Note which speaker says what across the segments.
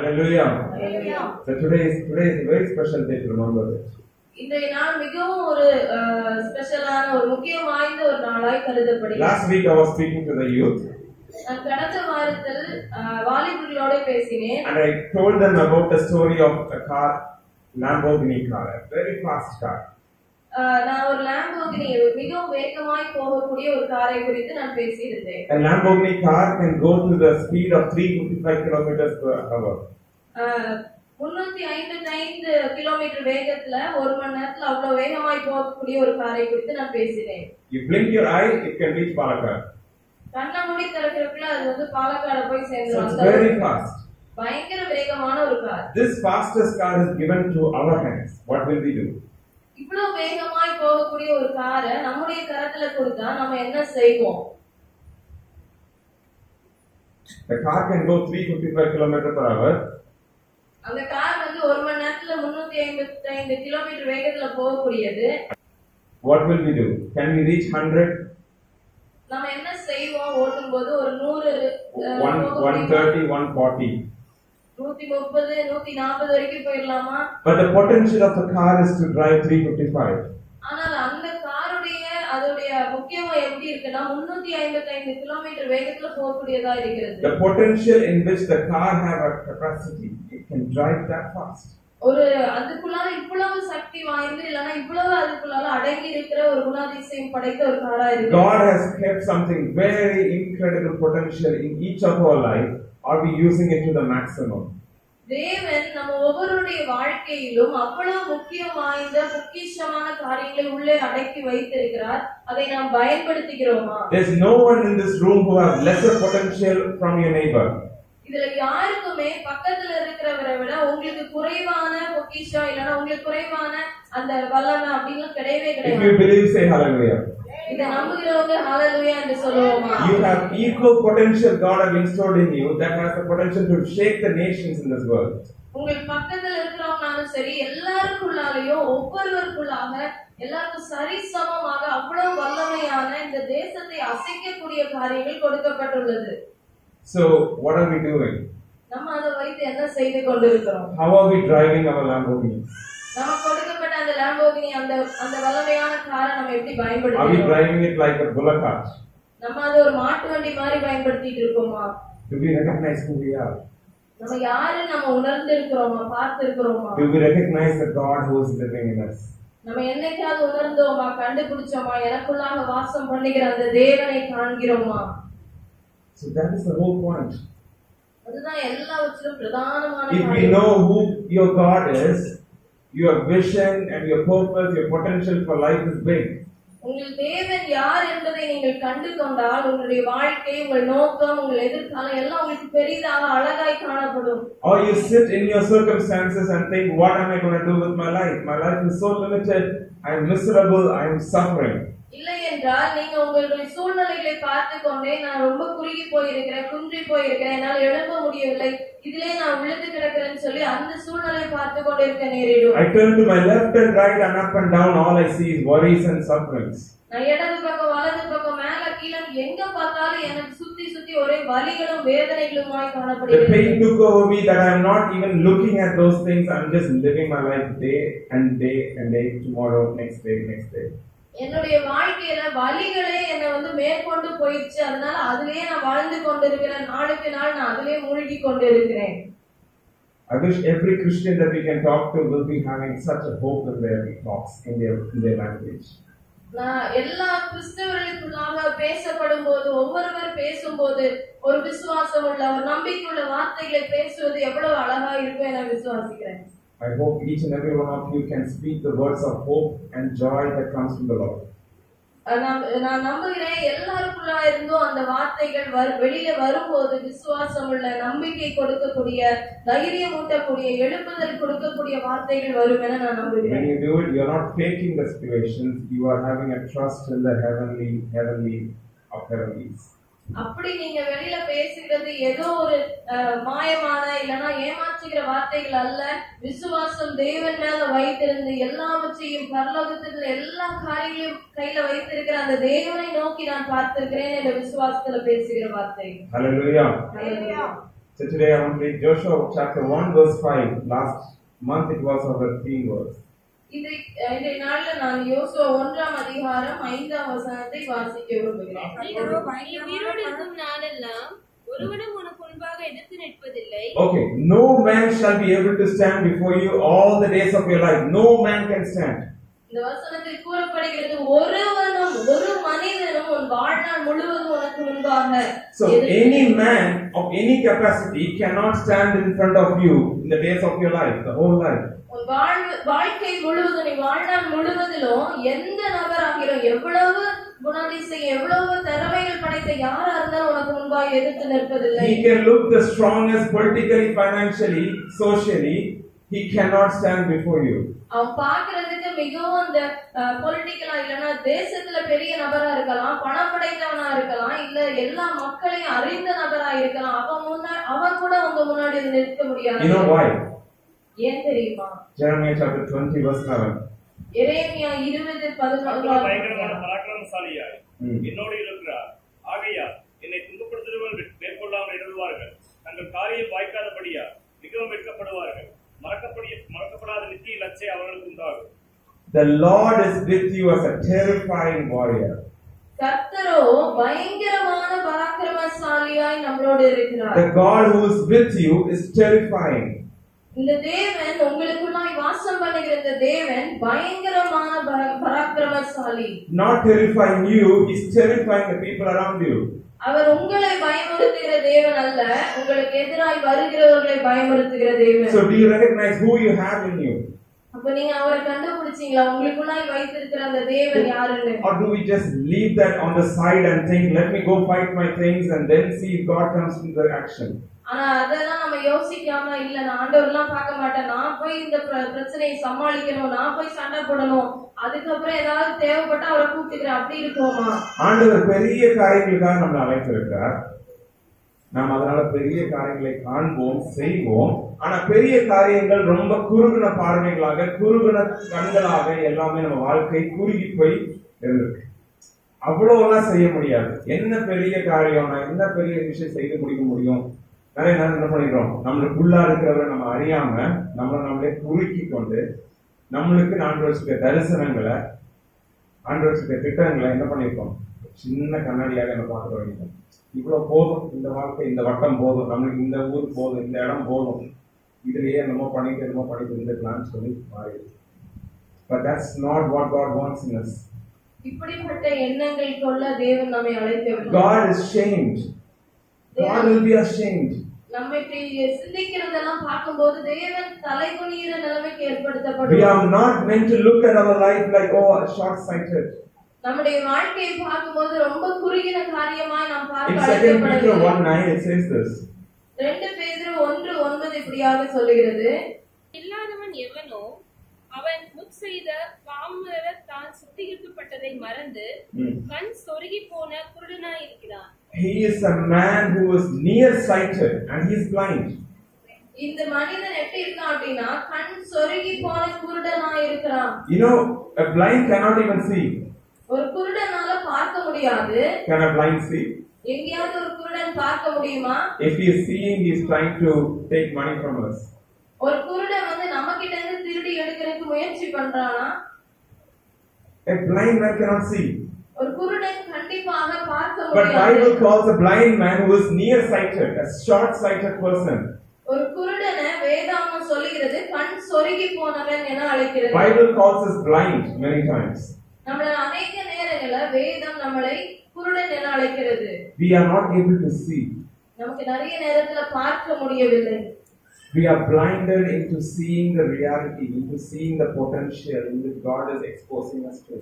Speaker 1: Hallelujah. So today is a very special day to remember it.
Speaker 2: இன்றைய நாள் மிகவும் ஒரு ஸ்பெஷலான ஒரு முக்கியம் வாய்ந்த ஒரு நாளாய் கருதப்படுகிறது.
Speaker 1: Last week I was speaking to the youth.
Speaker 2: நான் கடந்த வாரத்தில் வாலிபர்களோட பேசினேன்.
Speaker 1: And I told them about the story of a car, Lamborghini car, a very fast car.
Speaker 2: நான் ஒரு லாம்போகினி மிகவும் வேகமாய் போகக்கூடிய ஒரு காரை குறித்து நான் பேசியிருந்தேன்.
Speaker 1: A Lamborghini car can go to the speed of 355 kilometers per hour.
Speaker 2: 355 kilometre வேகத்துல ஒரு மணி நேரத்துல அவ்வளவு வேகமாய் போகக்கூடிய ஒரு காரை குறித்து நான் பேசினேன்.
Speaker 1: You blink your eye, it can reach Palakkad.
Speaker 2: கண்ண மூடி திறக்கிறதுக்குள்ள அது வந்து பாலக்காடு போய்
Speaker 1: So it's very fast.
Speaker 2: பயங்கர வேகமான ஒரு car.
Speaker 1: This fastest car is given to our hands. What will we do?
Speaker 2: இவ்வளவு வேகமாய் போகக்கூடிய ஒரு காரை நம்முடைய கரத்துல கொடுத்தா நம்ம என்ன செய்வோம்?
Speaker 1: The car can go 355 kilometers per hour.
Speaker 2: அந்த கார் வந்து ஒரு மணி நேரத்துல 355 கிலோமீட்டர் வேகத்துல போகக்கூடியது.
Speaker 1: What will we do? Can we reach 100?
Speaker 2: நம்ம என்ன செய்வோம்? ஓட்டும்போது ஒரு 100
Speaker 1: 130 140.
Speaker 2: 130 140 வரைக்கும் போயிடலாமா?
Speaker 1: But the potential of the car is to drive 355.
Speaker 2: ஆனால் அந்த காருடைய அதோட முக்கியமா எப்படி இருக்குன்னா 355 கிலோமீட்டர் வேகத்துல போகக்கூடியதா இருக்கிறது.
Speaker 1: The potential in which the car have a capacity, it can drive that fast.
Speaker 2: ஒரு அதுக்குள்ளால இவ்வளவு சக்தி வாய்ந்து இல்லனா இவ்வளவு அதுக்குள்ளால அடங்கி இருக்கிற ஒரு குணாதிசயம் படைத்த ஒரு காரா இருக்கு.
Speaker 1: God has kept something very incredible potential in each of our life. Are we using it to the maximum?
Speaker 2: தேவன் நம்ம ஒவ்வொருடைய வாழ்க்கையிலும் அவ்வளவு முக்கியம் வாய்ந்த பொக்கிஷமான காரியங்களை உள்ளே அடக்கி வைத்திருக்கிறார். அதை நாம் பயன்படுத்துகிறோமா?
Speaker 1: There's no one in this room who has lesser potential from your neighbor.
Speaker 2: இதுல யாருக்குமே பக்கத்துல இருக்கிறவரை விட உங்களுக்கு குறைவான பொக்கிஷம் இல்லனா உங்களுக்கு குறைவான அந்த வல்லமை அப்படிங்க கிடையவே கிடையாது.
Speaker 1: If you believe, say hallelujah.
Speaker 2: இத நம்புகிறவங்க ஹalleluya என்று சொல்லுவோமா?
Speaker 1: You have equal potential God has installed in you that has the potential to shake the nations in this world.
Speaker 2: உங்கள் பக்கத்துல இருக்கிறவங்கனாலும் சரி எல்லாருக்குள்ளாலயும் ஒவ்வொருவருக்குள்ளாக எல்லாருக்கும் சரிசமமாக அவ்வளவு வல்லமையான இந்த தேசத்தை அசைக்கக்கூடிய காரியங்கள் கொடுக்கப்பட்டுள்ளது.
Speaker 1: So what are we doing?
Speaker 2: நம்ம அதை வைத்து என்ன செய்து கொண்டிருக்கிறோம்?
Speaker 1: How are we driving our Lamborghini?
Speaker 2: நமக்கு கொடுக்கப்பட்ட அந்த லாம்போகினி அந்த வல்லமையான காரை நம்ம எப்படி
Speaker 1: Are we
Speaker 2: பயன்படுத்துறோம்?
Speaker 1: driving it like a bullock cart?
Speaker 2: நம்ம அது ஒரு மாட்டு வண்டி மாதிரி பயன்படுத்திட்டு இருக்கோமா?
Speaker 1: Do we recognize who we are?
Speaker 2: நம்ம யாரு நம்ம உணர்ந்து இருக்கிறோமா, பார்த்து இருக்கிறோமா?
Speaker 1: Do we recognize the God who is living in us?
Speaker 2: நம்ம என்னைக்காவது உணர்ந்தோமா, கண்டுபிடிச்சோமா, எனக்குள்ளாக வாசம் பண்ணுகிற அந்த தேவனை காண்கிறோமா?
Speaker 1: So that is the whole point.
Speaker 2: அதுதான் எல்லாவற்றிலும் பிரதானமான
Speaker 1: If we
Speaker 2: காரியம்.
Speaker 1: know who your God is, your vision and your purpose, your potential for life is big.
Speaker 2: உங்கள் தேவன் யார் என்பதை நீங்கள் கண்டு கொண்டால் உங்களுடைய வாழ்க்கை, உங்கள் நோக்கம், உங்கள் எதிர்காலம் எல்லாம் உங்களுக்கு பெரிதாக அழகாய் காணப்படும்.
Speaker 1: Or you sit in your circumstances and think, what am I going to do with my life? My life is so limited. I am miserable. I am suffering.
Speaker 2: இல்லை என்றால் நீங்க உங்களுடைய சூழ்நிலைகளை பார்த்து கொண்டே நான் ரொம்ப குறுகி போயிருக்கிறேன், குன்றி போயிருக்கிறேன், என்னால் எழும்ப முடியவில்லை, இதிலே நான் விழுந்து கிடக்கிறேன்னு சொல்லி அந்த சூழ்நிலை பார்த்து கொண்டு இருக்க நேரிடும்.
Speaker 1: I turn to my left and right and up and down. All I see is worries and sufferings.
Speaker 2: நான் இடது பக்கம் வலது பக்கம் மேல கீழே எங்க பார்த்தாலும் எனக்கு சுத்தி சுத்தி ஒரே வலிகளும் வேதனைகளுமாய்
Speaker 1: The
Speaker 2: காணப்படுகிறது.
Speaker 1: pain took over me that I am not even looking at those things. I'm just living my life day and day and day, tomorrow, next day, next day.
Speaker 2: என்னுடைய வாழ்க்கையில வலிகளே என்னை வந்து மேற்கொண்டு போயிடுச்சு. அதனால அதுலயே நான் வாழ்ந்து கொண்டிருக்கிறேன். நாளுக்கு நாள் நான் அதுலயே மூழ்கி கொண்டிருக்கிறேன்.
Speaker 1: I wish every Christian that we can talk to will be having such a hope in their talks, in their language.
Speaker 2: நான் எல்லா கிறிஸ்தவர்களுக்குள்ளாக பேசப்படும் போது ஒவ்வொருவர் பேசும்போது ஒரு விசுவாசம் உள்ள ஒரு நம்பிக்கையுள்ள வார்த்தைகளை பேசுவது எவ்வளவு அழகா இருக்கும் என விசுவாசிக்கிறேன்.
Speaker 1: I hope each and every one of you can speak the words of hope and joy that comes from the Lord.
Speaker 2: நான் நம்புகிறேன் எல்லாருக்குள்ளா இருந்தும் அந்த வார்த்தைகள் வெளியில வரும்போது விசுவாசம் உள்ள நம்பிக்கை கொடுக்கக்கூடிய, தைரியம் ஊட்டக்கூடிய, எழுப்புதல் கொடுக்கக்கூடிய வார்த்தைகள் வரும் என நான் நம்புகிறேன்.
Speaker 1: When you do it, you are not faking the situations. You are having a trust in the heavenly of heavenlies.
Speaker 2: அப்படி நீங்க வெளியில பேசுகிறது ஏதோ ஒரு மாயமான இல்லனா ஏமாற்றுகிற வார்த்தைகள் அல்ல. விசுவாசம் தேவன் மேல வைத்திருந்து எல்லாவற்றையும் பரலோகத்துல எல்லா காரியங்களையும் கையில வைத்திருக்கிற அந்த தேவனை நோக்கி நான் பார்த்திருக்கிறேன் என்ற விசுவாசத்துல பேசுகிற வார்த்தை.
Speaker 1: Hallelujah.
Speaker 2: Hallelujah.
Speaker 1: So today I want to read Joshua chapter 1 verse 5. Last month it was our theme verse.
Speaker 2: இன்றைய நாள்ல நான் யோசுவா 1ஆம் அதிகாரம் 5ஆம் வசனத்தை வாசிக்க விரும்புகிறேன்.
Speaker 3: நீ உயிரோடு இருக்கும் நாளெல்லாம் ஒருவனும் உனக்கு முன்பாக எதிர்த்து நிற்பதில்லை.
Speaker 1: Okay, no man shall be able to stand before you all the days of your life. No man can stand.
Speaker 2: இந்த வசனத்தில் கூறப்படுகிறது ஒருவனும் ஒரு மனிதனும் உன் வாழ்நாள் முழுவதும் உனக்கு முன்பாக.
Speaker 1: So any man of any capacity cannot stand in front of you in the days of your life, the whole life.
Speaker 2: உன் வாழ்க்கை முழுவதும் நீ வாழ்நாள் முழுவதிலும் எந்த நபராகிலும் எவ்வளவு குணாதிசயம் எவ்வளவு திறமைகள் படைத்த யாரா இருந்தாலும் உனக்கு முன்பாக எதிர்த்து நிற்பதில்லை.
Speaker 1: He can look the strongest politically, financially, socially. He cannot stand before you.
Speaker 2: அவன் பாக்குறதுக்கு மிகவும் அந்த பொலிட்டிக்கலா இல்லனா தேசத்துல பெரிய நபரா இருக்கலாம், பணம் படைத்தவனா இருக்கலாம், இல்ல எல்லா மக்களையும் அறிந்த நபரா இருக்கலாம். அவன் கூட உங்க முன்னாடி நிற்க முடியாது.
Speaker 1: You know why?
Speaker 2: ஏன் தெரியுமா?
Speaker 1: Jeremiah chapter 20 verse 11.
Speaker 2: எரேமியா 20:11
Speaker 4: பயங்கரமான பராக்கிரமசாலியாய் என்னோடு இருக்கிறார். ஆகையால் என்னை துன்பப்படுத்துகிறவர்கள் மேற்கொள்ளாமல் இடறுவார்கள். தங்கள் காரியம் வாய்க்காதபடியா மிகவும் வெட்கப்படுவார்கள். மறக்கப்படாத நித்திய லட்சை அவர்களுக்கு உண்டாகும்.
Speaker 1: The Lord is with you as a terrifying warrior.
Speaker 2: கர்த்தரோ பயங்கரமான பராக்கிரமசாலியாய் நம்மளோடு இருக்கிறார்.
Speaker 1: The God who is with you is terrifying.
Speaker 2: இந்த தேவன் உங்களுக்குள்ளாய் வாசம் பண்ணுகிற இந்த தேவன் பயங்கரமான பராக்கிரமசாலி.
Speaker 1: Not terrifying you, he is terrifying the people around you.
Speaker 2: அவர் உங்களை பயமுறுத்துகிற தேவன் அல்ல, உங்களுக்கு எதிராய் வருகிறவர்களை பயமுறுத்துகிற தேவன்.
Speaker 1: So do you recognize who you have in you?
Speaker 2: அப்ப நீங்க அவரை கண்டுபிடிச்சீங்களா? உங்களுக்குள்ளாய் வைத்திருக்கிற அந்த தேவன் யாருன்னு?
Speaker 1: Or do we just leave that on the side and think, let me go fight my things and then see if God comes into action?
Speaker 2: ஆனா அதெல்லாம் நம்ம யோசிக்காம இல்ல நான் ஆண்டவர்லாம் பார்க்க மாட்டேன், நான் போய் இந்த பிரச்சனையை சமாளிக்கணும், நான் போய் சண்டை போடணும், அதுக்கப்புறம் ஏதாவது தேவைப்பட்டா அவரை கூப்பிட்டுக்கிறேன், அப்படி இருக்கோமா?
Speaker 1: ஆண்டவர் பெரிய காரியங்களுக்காக நம்மளை அழைத்திருக்கிறார். நாம் அதனால பெரிய காரியங்களை காண்போம், செய்வோம். ஆனா பெரிய காரியங்கள் ரொம்ப குறுகின பார்வைகளாக, குறுகின கண்களாக எல்லாமே நம்ம வாழ்க்கை குறுகி போய் இருந்திருக்கு. அவ்வளவுலாம் செய்ய முடியாது. என்ன பெரிய காரியம், என்ன பெரிய விஷயம் செய்து முடிக்க முடியும்? நிறைய நேரம் என்ன பண்ணிடுறோம், நம்மளுக்குள்ளா இருக்கிறவரை நம்ம அறியாம நம்மளே குறுக்கி கொண்டு நம்மளுக்கு ஆண்டு வச்சுக்க தரிசனங்களை, ஆண்டு வச்சுக்க திட்டங்களை என்ன பண்ணிருக்கோம், சின்ன கண்ணாடியாக என்ன பார்க்க வேண்டியிருக்கோம். இவ்வளவு போதும், இந்த வாழ்க்கை, இந்த வட்டம் போதும், நம்மளுக்கு இந்த ஊர் போதும், இந்த இடம் போதும், இதுலயே என்னமோ பண்ணிட்டு இருந்துக்கலாம்னு சொல்லி மாறிடுது. But that's not what God wants in us.
Speaker 2: இப்படிப்பட்ட எண்ணங்கள் கொள்ள தேவன் நம்மை அழைக்கவில்லை.
Speaker 1: God is shamed. God will be ashamed.
Speaker 2: நம்மை சிந்திக்கிறதெல்லாம் பார்க்கும்போது தேவன் தலைகுனிகிற நிலைமைக்கு ஏற்படுத்தப்படுவார்.
Speaker 1: We are not meant to look at our life like, oh, short-sighted.
Speaker 2: நம்முடைய வாழ்க்கையை பார்க்கும்போது ரொம்ப குறுகின காரியமாய் நாம் பார்க்க
Speaker 1: In 2 Peter 1:9 it says this.
Speaker 2: 2 பேதுரு 1:9 இப்படியாக சொல்லுகிறது,
Speaker 3: இல்லாதவன் எவனோ அவன் முன் செய்த பாவமுற தான் சுத்திகரிக்கப்பட்டதை மறந்து கண் சொருகி போன குருடனாய் இருக்கிறான்.
Speaker 1: He is a man who is nearsighted and he is blind.
Speaker 2: இந்த மனிதன் எப்படி இருக்கான் அப்படினா கண் சொருகி போன குருடனாய் இருக்கிறான்.
Speaker 1: You know, a blind cannot even see.
Speaker 2: ஒரு குருடனால பார்க்க முடியாது.
Speaker 1: Can a blind see?
Speaker 2: எங்கயாவது ஒரு குருடன் பார்க்க முடியுமா?
Speaker 1: If he is seeing, he is trying to take money from us.
Speaker 2: ஒரு குருடன் வந்து நம்ம கிட்ட இருந்து திருடி எடுக்கிறதுக்கு முயற்சி பண்றானா?
Speaker 1: A blind man cannot see.
Speaker 2: ஒரு குருடன் கண்டிப்பாக பார்க்க
Speaker 1: But
Speaker 2: முடியாது.
Speaker 1: Bible calls a blind man who is nearsighted, a short-sighted person.
Speaker 2: ஒரு குருடனை வேதாகமம் சொல்லுகிறது கண் சொருகி போனவன் என அழைக்கிறது.
Speaker 1: Bible calls us blind many times.
Speaker 2: நம்மள अनेक நேரங்கள்ல வேதம் நம்மளை குருடன் என அழைக்கிறது.
Speaker 1: We are not able to see.
Speaker 2: நமக்கு நிறைய நேரத்துல பார்க்க முடியவில்லை.
Speaker 1: We are blinded into seeing the reality, into seeing the potential in which God is exposing us to.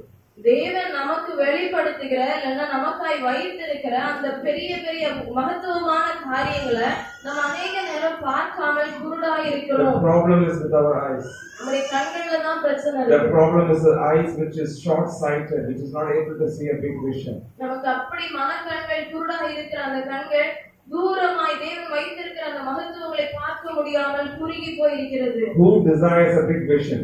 Speaker 2: தேவன் நமக்கு வெளிப்படுத்துகிற இல்லனா நமக்காய் வைத்திருக்கிற அந்த பெரிய பெரிய மகத்துவமான காரியங்களை நம்ம अनेक நேரம் பார்க்காமல் குருடாய் இருக்கிறோம்.
Speaker 1: The problem is with our eyes.
Speaker 2: நம்முடைய கண்கள்ல தான் பிரச்சனை இருக்கு.
Speaker 1: The problem is the eyes which is short-sighted, which is not able to see a big vision.
Speaker 2: நமக்கு அப்படி மனக்கண்கள் குருடாய் இருக்கிற அந்த கண்கள் தூரமாய் தேவன் வைத்திருக்கிற அந்த மகத்துவங்களை பார்க்க முடியாமல் குறுகி போய் இருக்கிறது.
Speaker 1: Who desires a big vision?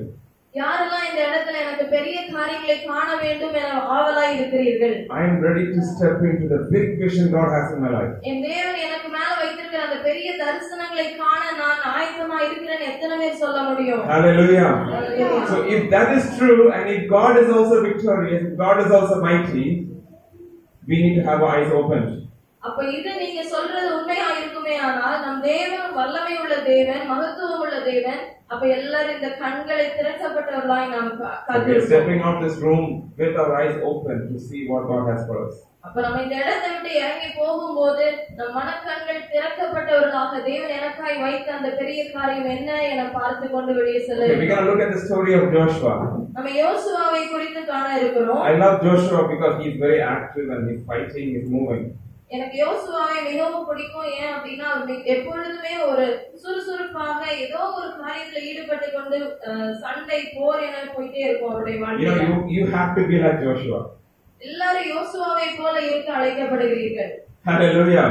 Speaker 2: யாரெல்லாம் இந்த இடத்துல எனக்கு பெரிய காரியங்களை காண வேண்டும் என ஆவலாய் இருக்கிறீர்கள்?
Speaker 1: I am ready to step into the big vision God has in my life.
Speaker 2: என் தேவன் எனக்கு மேல வைத்திருக்கிற அந்த பெரிய தரிசனங்களை காண நான் ஆயத்தமா இருக்கிறேன்னு எத்தனை பேர் சொல்ல முடியும்?
Speaker 1: Hallelujah.
Speaker 2: Hallelujah.
Speaker 1: So if that is true, and if God is also victorious, if God is also mighty, we need to have our eyes opened.
Speaker 2: அப்ப இது நீங்க சொல்றது உண்மையா இருக்குமே ஆனால் நம் தேவன் வல்லமை உள்ள தேவன், மகத்துவம் உள்ள தேவன். அப்ப எல்லாரும் இந்த கண்களை திறக்கப்பட்டவர்களாய் நாம்
Speaker 1: So we are
Speaker 2: காத்திருக்கிறோம்.
Speaker 1: stepping out this room with our eyes open to see what God has for us.
Speaker 2: அப்ப நம்ம இந்த இடத்தை விட்டு இறங்கி போகும்போது நம் மனக்கண்கள் திறக்கப்பட்டவர்களாக தேவன் எனக்காய் வைத்த அந்த பெரிய காரியம் என்ன என பார்த்து கொண்டு வெளியே செல்ல
Speaker 1: Okay, we're going to look at the story of Joshua.
Speaker 2: நம்ம யோசுவாவை குறித்து காண இருக்கிறோம்.
Speaker 1: I love Joshua because he's very active and he's fighting, he's moving.
Speaker 2: எனக்கு யோசுவாவை மிகவும் பிடிக்கும். ஏன் அப்படின்னா அவர் எப்பொழுதுமே ஒரு சுறுசுறுப்பாக ஏதோ ஒரு காரியத்துல ஈடுபட்டு கொண்டு சண்டை போர் என போயிட்டே இருக்கும் அவருடைய வாழ்க்கையில.
Speaker 1: You have to be like Joshua.
Speaker 2: எல்லாரும் யோசுவாவை போல இருக்க அழைக்கப்படுகிறீர்கள்.
Speaker 1: Hallelujah.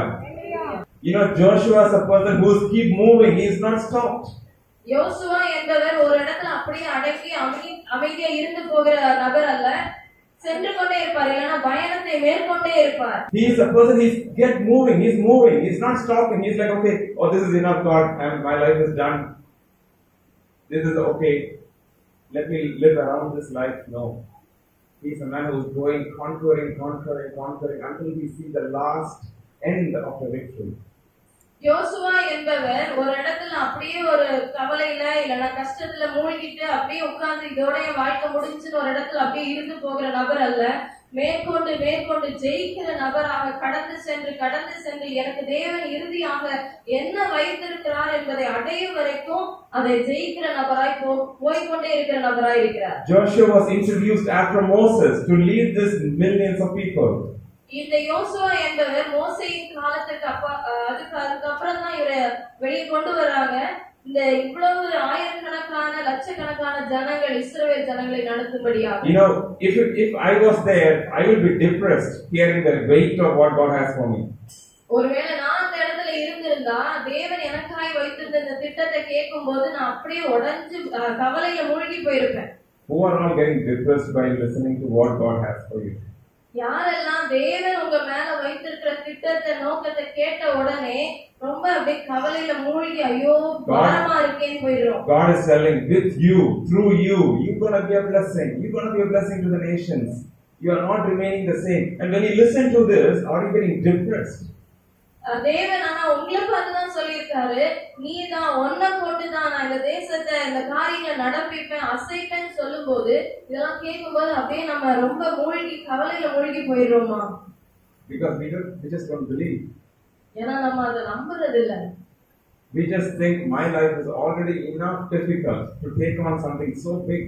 Speaker 1: Joshua is a person who's keep moving. He's not stopped.
Speaker 2: யோசுவா என்பவர் ஒரு இடத்துல அப்படியே அடக்கி அமைதியா இருந்து போகிற நபர் அல்ல. சென்று கொண்டே இருப்பார், இல்லைன்னா பயணத்தை மேற்கொண்டே இருப்பார்.
Speaker 1: He is a person, he's get moving, he's moving, he's not stopping. He's like, okay, oh, this is enough, God, and my life is done. This is okay. Let me live around this life. No. He's a man who's going, conquering until we see the last end of the victory.
Speaker 2: யோசுவா என்பவர் ஒரு இடத்துல அப்படியே ஒரு கவலையில இல்லைன்னா கஷ்டத்துல மூழ்கிட்டு அப்படியே உட்கார்ந்து இதோட வாழ்க்கை முடிஞ்சுன்னு ஒரு இடத்துல அப்படியே இருந்து போகிற நபர் அல்ல. மேற்கொண்டு ஜெயிக்கிற நபராக கடந்து சென்று எனக்கு தேவன் இறுதியாக என்ன வைத்திருக்கிறார் என்பதை அடையும் வரைக்கும் அதை ஜெயிக்கிற நபராய் போய்கொண்டே இருக்கிற நபராய் இருக்கிறார்.
Speaker 1: Joshua was introduced after Moses to lead this millions of people.
Speaker 2: இந்த யோசுவா என்பவர் மோசேயின் காலத்துக்கு அதுக்கப்புறம் தான் இவரை வெளியே கொண்டு வர்றாங்க. இந்த இவ்வளவு ஆயிரக்கணக்கான லட்சக்கணக்கான ஜனங்கள் இஸ்ரவேல் ஜனங்களை நடத்தும்படியாக.
Speaker 1: If I was there, I would be depressed hearing the weight of what God has for me.
Speaker 2: ஒருவேளை நான் அந்த இடத்துல இருந்திருந்தா தேவன் எனக்காய் வைத்திருந்த இந்த திட்டத்தை கேட்கும் போது நான் அப்படியே உடைஞ்சு கவலையில மூழ்கி போயிருப்பேன்.
Speaker 1: Who are not getting depressed by listening to what God has for you?
Speaker 2: யாரெல்லாம் தேவன் உங்க மேல வைத்திருக்கிற திட்டத்தை நோக்கத்தை கேட்ட உடனே ரொம்ப அப்படியே கவலையில மூழ்கி ஐயோ பாரமா இருக்கேன்னு போயிடும்.
Speaker 1: God is telling, with you, through you, you're going to be a blessing. You're going to be a blessing to the nations. You are not remaining the same. And when you listen to this, are you getting depressed?
Speaker 2: தேவன் ஆனா உங்களை பார்த்துதான் சொல்லியிருக்காரு, நீ தான் ஒன்ன கொண்டுதான் நான் இந்த தேசத்தை இந்த காரியங்களை நடப்பிப்பேன் அசைப்பேன்னு சொல்லும் போது இதெல்லாம் கேட்கும் போது அப்படியே நம்ம ரொம்ப கவலையில மூழ்கி போயிடுறோமா?
Speaker 1: Because we just don't believe.
Speaker 2: ஏன்னா நம்ம அதை நம்புறது இல்ல.
Speaker 1: We just think my life is already enough difficult to take on something so big.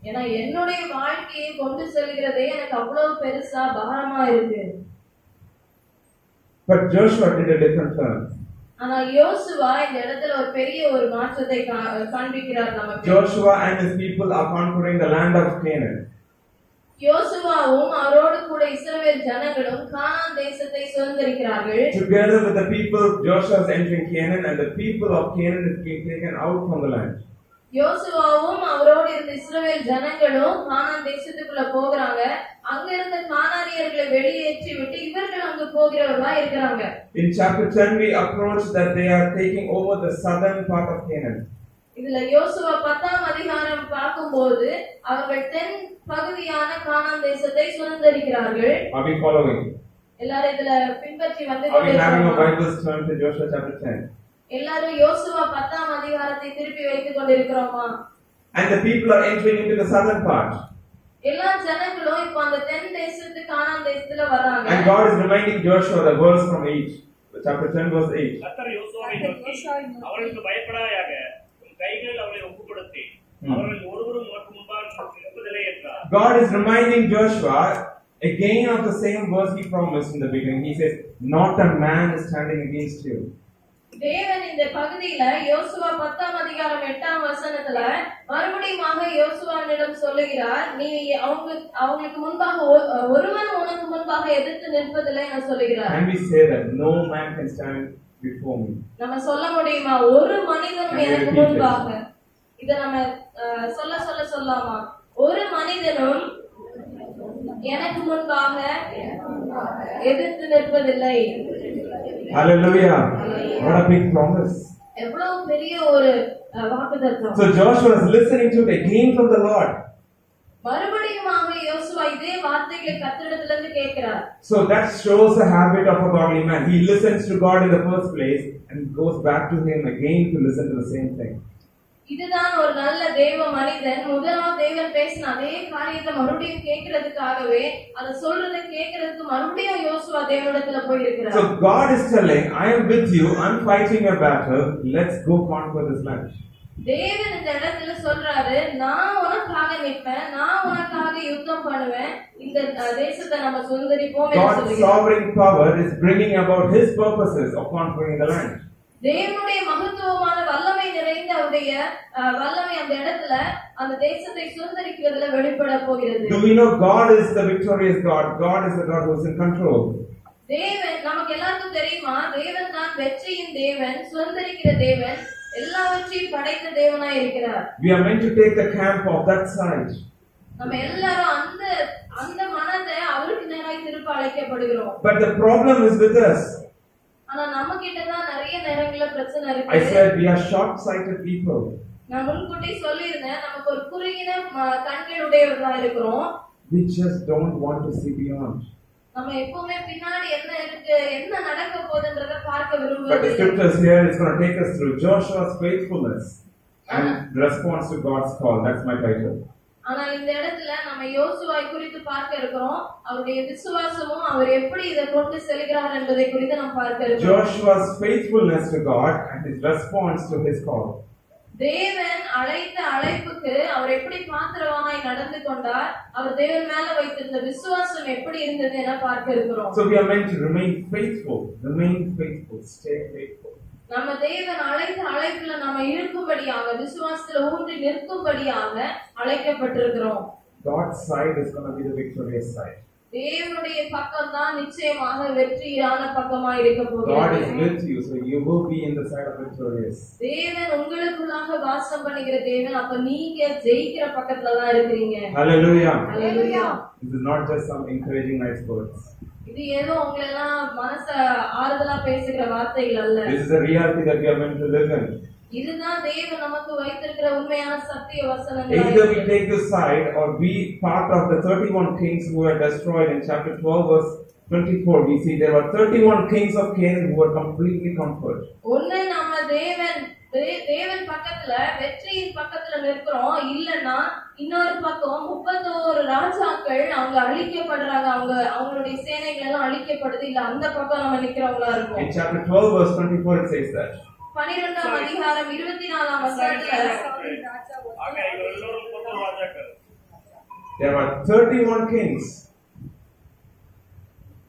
Speaker 2: ஏன்னா என்னுடைய வாழ்க்கையை கொண்டு செல்கிறதே எனக்கு அவ்வளவு பெருசா பாரமா இருக்கு.
Speaker 1: But Joshua did a different turn.
Speaker 2: ஆனா யோசுவா இந்த இடத்துல ஒரு பெரிய ஒரு மாற்றத்தை காண்பிக்கிறார் நமக்கு.
Speaker 1: Joshua and his people are conquering the land of Canaan.
Speaker 2: யோசுவாவும் அவரோடு கூட இஸ்ரவேல் ஜனங்களும் கானான் தேசத்தை சுதந்தரிக்கிறார்கள்.
Speaker 1: Together with the people, Joshua is entering Canaan, and the people of Canaan is being taken out from the land.
Speaker 2: யோசுவாவும் அவரோடு இருந்த இஸ்ரவேல் ஜனங்களும் கானான் தேசத்துக்குள்ள போகிறாங்க. அங்க இருந்த கானானியர்களை வெளியேற்றி விட்டு இவர்கள் அங்கு போகிறவர்களா இருக்கிறாங்க.
Speaker 1: In chapter 10 we approach that they are taking over the southern part of Canaan.
Speaker 2: இதுல யோசுவா 10ஆம் அதிகாரம் பார்க்கும்போது அவர்கள் தென் பகுதியான கானான் தேசத்தை சுதந்தரிக்கிறார்கள்.
Speaker 1: Are we following?
Speaker 2: எல்லாரும் இதுல பின்பற்றி வந்து
Speaker 1: Are we having our Bibles turned to Joshua chapter 10?
Speaker 2: எல்லாரும் யோசுவா 10ஆம் அதிகாரத்தை திருப்பி வைத்துக் கொண்டிருக்கிறோமா?
Speaker 1: And the people are entering into the southern part.
Speaker 2: எல்லா ஜனங்களும் இப்போ அந்த தென் தேசத்து கானான் தேசத்துல வராங்க.
Speaker 1: And God is reminding Joshua the verse from 8, chapter 10 verse 8.
Speaker 4: கர்த்தர் யோசுவாவை நோக்கி அவர்களுக்கு பயப்படாயாக உன் கைகளில் அவர்களை ஒப்புக்கொடுத்தேன் அவர்கள் ஒருவரும் உனக்கு முன்பாக நிற்பதில்லை என்றார். God
Speaker 1: is reminding Joshua again of the same verse he promised in the beginning. He says, not a man is standing against you.
Speaker 2: தேவன் இந்த பகுதியில யோசுவா 10ஆம் அதிகாரம் 8ஆம் வசனத்துல மறுபடியும் யோசுவாவிடம் சொல்லுகிறார், நீ அவங்களுக்கு முன்பாக ஒருவன் உனக்கு முன்பாக எதிர்த்து நிற்பதில்லை என சொல்லுகிறார்.
Speaker 1: And we say that no man can stand before me.
Speaker 2: நம்ம சொல்ல முடியுமா ஒரு மனிதனும் எனக்கு முன்பாக? இத நம்ம சொல்லாமா? ஒரு மனிதனும் எனக்கு முன்பாக எதிர்த்து நிற்பதில்லை.
Speaker 1: Hallelujah. What a big promise.
Speaker 2: எவ்வளவு பெரிய ஒரு வாக்குத்தத்தம்.
Speaker 1: So Joshua is listening to it again from the Lord.
Speaker 2: மறுபடியுமாக யோசுவா இதே வார்த்தைகளை கர்த்தரிடத்திலிருந்து கேட்கிறார்.
Speaker 1: So that shows the habit of a godly man. He listens to God in the first place and goes back to him again to listen to the same thing.
Speaker 2: இதுதான் ஒரு நல்ல தேவ மனிதன். முதலாவது தேவன் பேசின அதே காரியத்தை மறுபடியும் கேட்கிறதுக்காகவே அதை சொல்றதை கேட்கிறதுக்கு மறுபடியும் யோசுவா தேவனிடத்துல போய் இருக்கிறார்.
Speaker 1: So God is telling, I am with you, I'm fighting your battle, let's go conquer this land.
Speaker 2: தேவன் இந்த இடத்துல சொல்றாரு, நான் உனக்காக நிற்பேன், நான் உனக்காக யுத்தம் பண்ணுவேன், இந்த தேசத்தை நம்ம சுதந்தரிப்போம் என்று
Speaker 1: God's
Speaker 2: சொல்கிறார்.
Speaker 1: sovereign power is bringing about his purposes of conquering the land.
Speaker 2: தேவனுடைய மகத்துவமான வல்லமை நிறைந்த அவருடைய வல்லமை அந்த இடத்துல அந்த தேசத்தை சுதந்தரிக்கிறதுல வெளிப்பட போகிறது.
Speaker 1: Do we know God is the victorious God? God is the God who is in control.
Speaker 2: தேவன் நமக்கு எல்லாருக்கும் தெரியுமா, தேவன் தான் வெற்றியின் தேவன், சுதந்தரிக்கிற தேவன், எல்லாவற்றையும் படைத்த தேவனாய் இருக்கிறார்.
Speaker 1: We are meant to take the camp of that side.
Speaker 2: நம்ம எல்லாரும் அந்த மனதை அவருக்கு நேராய் திருப்ப அழைக்கப்படுகிறோம்.
Speaker 1: But the problem is with us.
Speaker 2: ஆனா நம்ம கிட்ட தான் நிறைய நேரங்கள்ல பிரச்சனை
Speaker 1: I
Speaker 2: இருக்கு.
Speaker 1: said we are short-sighted people.
Speaker 2: நான் முன்கூட்டி சொல்லியிருந்தேன், நமக்கு ஒரு குறுகின கண்களுடையவர்களா இருக்கிறோம்.
Speaker 1: We just don't want to see beyond.
Speaker 2: நம்ம எப்பவுமே பின்னாடி என்ன இருக்கு, என்ன நடக்க போகுதுன்றத பார்க்க
Speaker 1: But the
Speaker 2: விரும்புறது.
Speaker 1: scriptures here is going to take us through Joshua's faithfulness and response to God's call. That's my title.
Speaker 2: ஆனால் இந்த இடத்துல நம்ம யோசுவா குறித்து பார்க்க இருக்கிறோம். அவருடைய விசுவாசமும் அவர் எப்படி இதை கொண்டு செல்கிறார் என்பதை குறித்து நாம் பார்க்க இருக்கிறோம்.
Speaker 1: Joshua's faithfulness to God and his response to his call.
Speaker 2: தேவன் அழைத்த அழைப்புக்கு அவர் எப்படி பாத்திரவானாய் நடந்து கொண்டார், அவர் தேவன் மேல வைத்திருந்த விசுவாசம் எப்படி இருந்தது என பார்க்க இருக்கிறோம்.
Speaker 1: So we are meant to remain faithful, stay faithful.
Speaker 2: நம்ம தேவன் அழைத்த அழைப்புல நாம இருக்கும்படியாக, விசுவாசத்துல ஊன்றி நிற்கும்படியாக அழைக்கப்பட்டிருக்கிறோம்.
Speaker 1: God's side is going to be the victorious side.
Speaker 2: தேவனுடைய பக்கம் தான் நிச்சயமாக வெற்றியான பக்கமா இருக்க
Speaker 1: God
Speaker 2: போகிறது.
Speaker 1: is with you, so you will be in the side of victorious.
Speaker 2: தேவன் உங்களுக்குள்ளாக வாசம் பண்ணுகிற தேவன், அப்ப நீங்க ஜெயிக்கிற பக்கத்துல தான் இருக்கிறீங்க.
Speaker 1: Hallelujah.
Speaker 2: Hallelujah.
Speaker 1: This is not just some encouraging nice words.
Speaker 2: இது ஏதோ உங்களை எல்லாம் மனச ஆறுதலா பேசுகிற வார்த்தைகள் அல்ல.
Speaker 1: This is the reality that we are meant to live in.
Speaker 2: இதுதான் தேவன் நமக்கு வைத்திருக்கிற உண்மையான சத்திய வசனங்கள்.
Speaker 1: Either we take this side or be part of the 31 kings who were destroyed in chapter 12 verse 24. We see there were 31 kings of Canaan who were completely conquered.
Speaker 2: ஒண்ணு நம்ம தேவன் பக்கத்துல வெற்றியின் பக்கத்துல நிற்கிறோம், இல்லன்னா இன்னொரு பக்கம் 31 ராஜாக்கள் அவங்க அழிக்கப்படுறாங்க, அவங்களுடைய சேனைகள் எல்லாம் அழிக்கப்படுது, இல்ல அந்த பக்கம் நம்ம நிக்கிறவங்களா இருக்கும்.
Speaker 1: In chapter 12 verse 24 it says that.
Speaker 2: 12ஆம் அதிகாரம் 24ஆம் வசனத்துல
Speaker 1: There were 31 kings.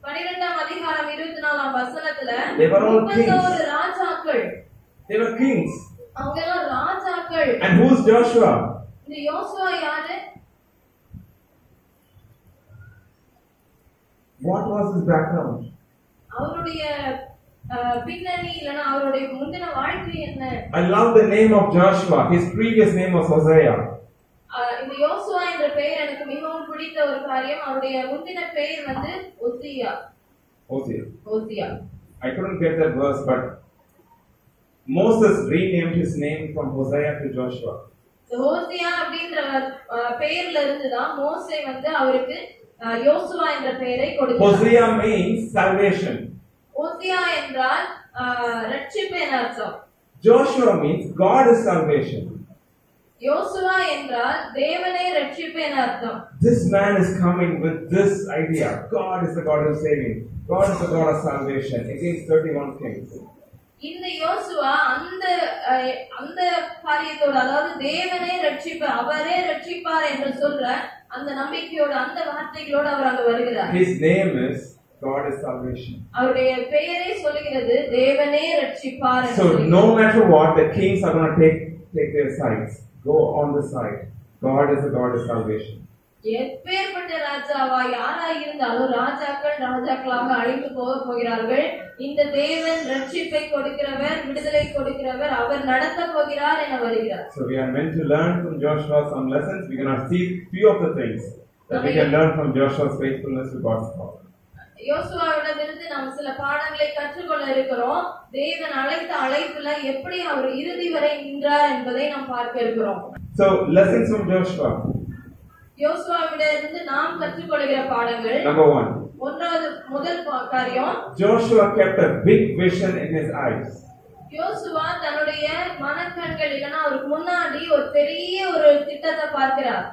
Speaker 2: 12ஆம் அதிகாரம் 24ஆம் வசனத்துல
Speaker 1: They were all kings.
Speaker 2: 31 ராஜாக்கள்.
Speaker 1: They were kings.
Speaker 2: அவங்க எல்லாம் ராஜாக்கள்.
Speaker 1: And who's Joshua?
Speaker 2: இந்த யோசுவா யாரு?
Speaker 1: What was his background?
Speaker 2: அவருடைய பின்னணி இல்லனா அவருடைய முந்தின வாழ்க்கை என்ன?
Speaker 1: I love the name of Joshua. His previous name was Hosea.
Speaker 2: இந்த யோசுவா என்ற பெயர் எனக்கு மிகவும் பிடித்த ஒரு காரியம். அவருடைய முந்தின பெயர் வந்து ஓசியா. I couldn't get that verse, but Moses renamed his name from Hosea to Joshua. ஓசியா அப்படின்ற பெயர்ல இருந்து தான் மோசே வந்து அவருக்கு யோசுவா என்ற பெயரை கொடுத்தார்.
Speaker 1: Hosea means salvation.
Speaker 2: ஓசியா என்றால் ரட்சிப்பு என அர்த்தம்.
Speaker 1: Joshua means God is salvation.
Speaker 2: யோசுவா என்றால் தேவனே ரட்சிப்பு என அர்த்தம்.
Speaker 1: This man is coming with this idea. God is the God who is saving. God is the God of salvation against 31 kings.
Speaker 2: இந்த யோசுவா அந்த காரியத்தோட, அதாவது தேவனே ரட்சிப்பு, அவரே ரட்சிப்பார் என்று சொல்ற அந்த நம்பிக்கையோட, அந்த வார்த்தைகளோட அவர் அங்க வருகிறார்.
Speaker 1: His name is God is salvation.
Speaker 2: அவருடைய பெயரே சொல்லுகிறது தேவனே ரட்சிப்பார்.
Speaker 1: So no matter what, the kings are going to take their sides. Go on the side. God is the God of salvation.
Speaker 2: எப்பேற்பட்ட ராஜாவா யாரா இருந்தாலும் ராஜாக்களாக அழிந்து போகிறார்கள். இந்த தேவன் ரட்சிப்பை கொடுக்கிறவர், விடுதலை கொடுக்கிறவர், அவர் நடத்த போகிறார் என வருகிறார்.
Speaker 1: So we are meant to learn from Joshua some lessons. We cannot see few of the things that we can learn from Joshua's faithfulness to God's call.
Speaker 2: யோசுவாவிடமிருந்து நாம் சில பாடங்களை கற்றுக்கொள்ள இருக்கிறோம். தேவன் அழைத்த அழைப்புல எப்படி அவர் இறுதி வரை நின்றார் என்பதை நாம் பார்க்க இருக்கிறோம்.
Speaker 1: So lessons from Joshua.
Speaker 2: யோசுவாவிடமிருந்து நாம் கற்றுக்கொள்கிற பாடங்கள்.
Speaker 1: Number 1.
Speaker 2: முதல் காரியம்,
Speaker 1: Joshua kept a big vision in his eyes.
Speaker 2: யோசுவா தன்னுடைய மனக்கண்கள் இல்லைன்னா அவருக்கு முன்னாடி ஒரு பெரிய ஒரு திட்டத்தை பார்க்கிறார்.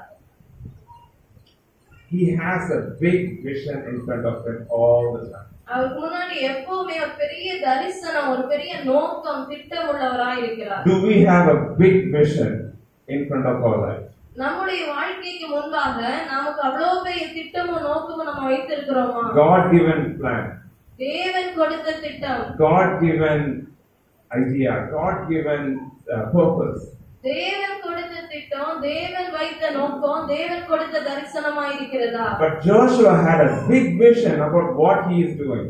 Speaker 1: He has a big vision in front of him all the time.
Speaker 2: அவருக்கு முன்னாடி எப்பவுமே ஒரு பெரிய தரிசனம், ஒரு பெரிய நோக்கம், திட்டம் உள்ளவராய் இருக்கிறார்.
Speaker 1: Do we have a big vision in front of our life?
Speaker 2: நம்முடைய வாழ்க்கைக்கு முன்பாக நமக்கு அவ்வளவு பெரிய திட்டமும் நோக்கமும் நம்ம வைத்திருக்கிறோமா?
Speaker 1: God given plan.
Speaker 2: தேவன் கொடுத்த திட்டம்,
Speaker 1: God given idea, God given purpose.
Speaker 2: தேவன் கொடுத்த திட்டம், தேவன் வைத்த நோக்கம், தேவன் கொடுத்த தரிசனமா இருக்கிறதா?
Speaker 1: But Joshua had a big vision about what he is doing.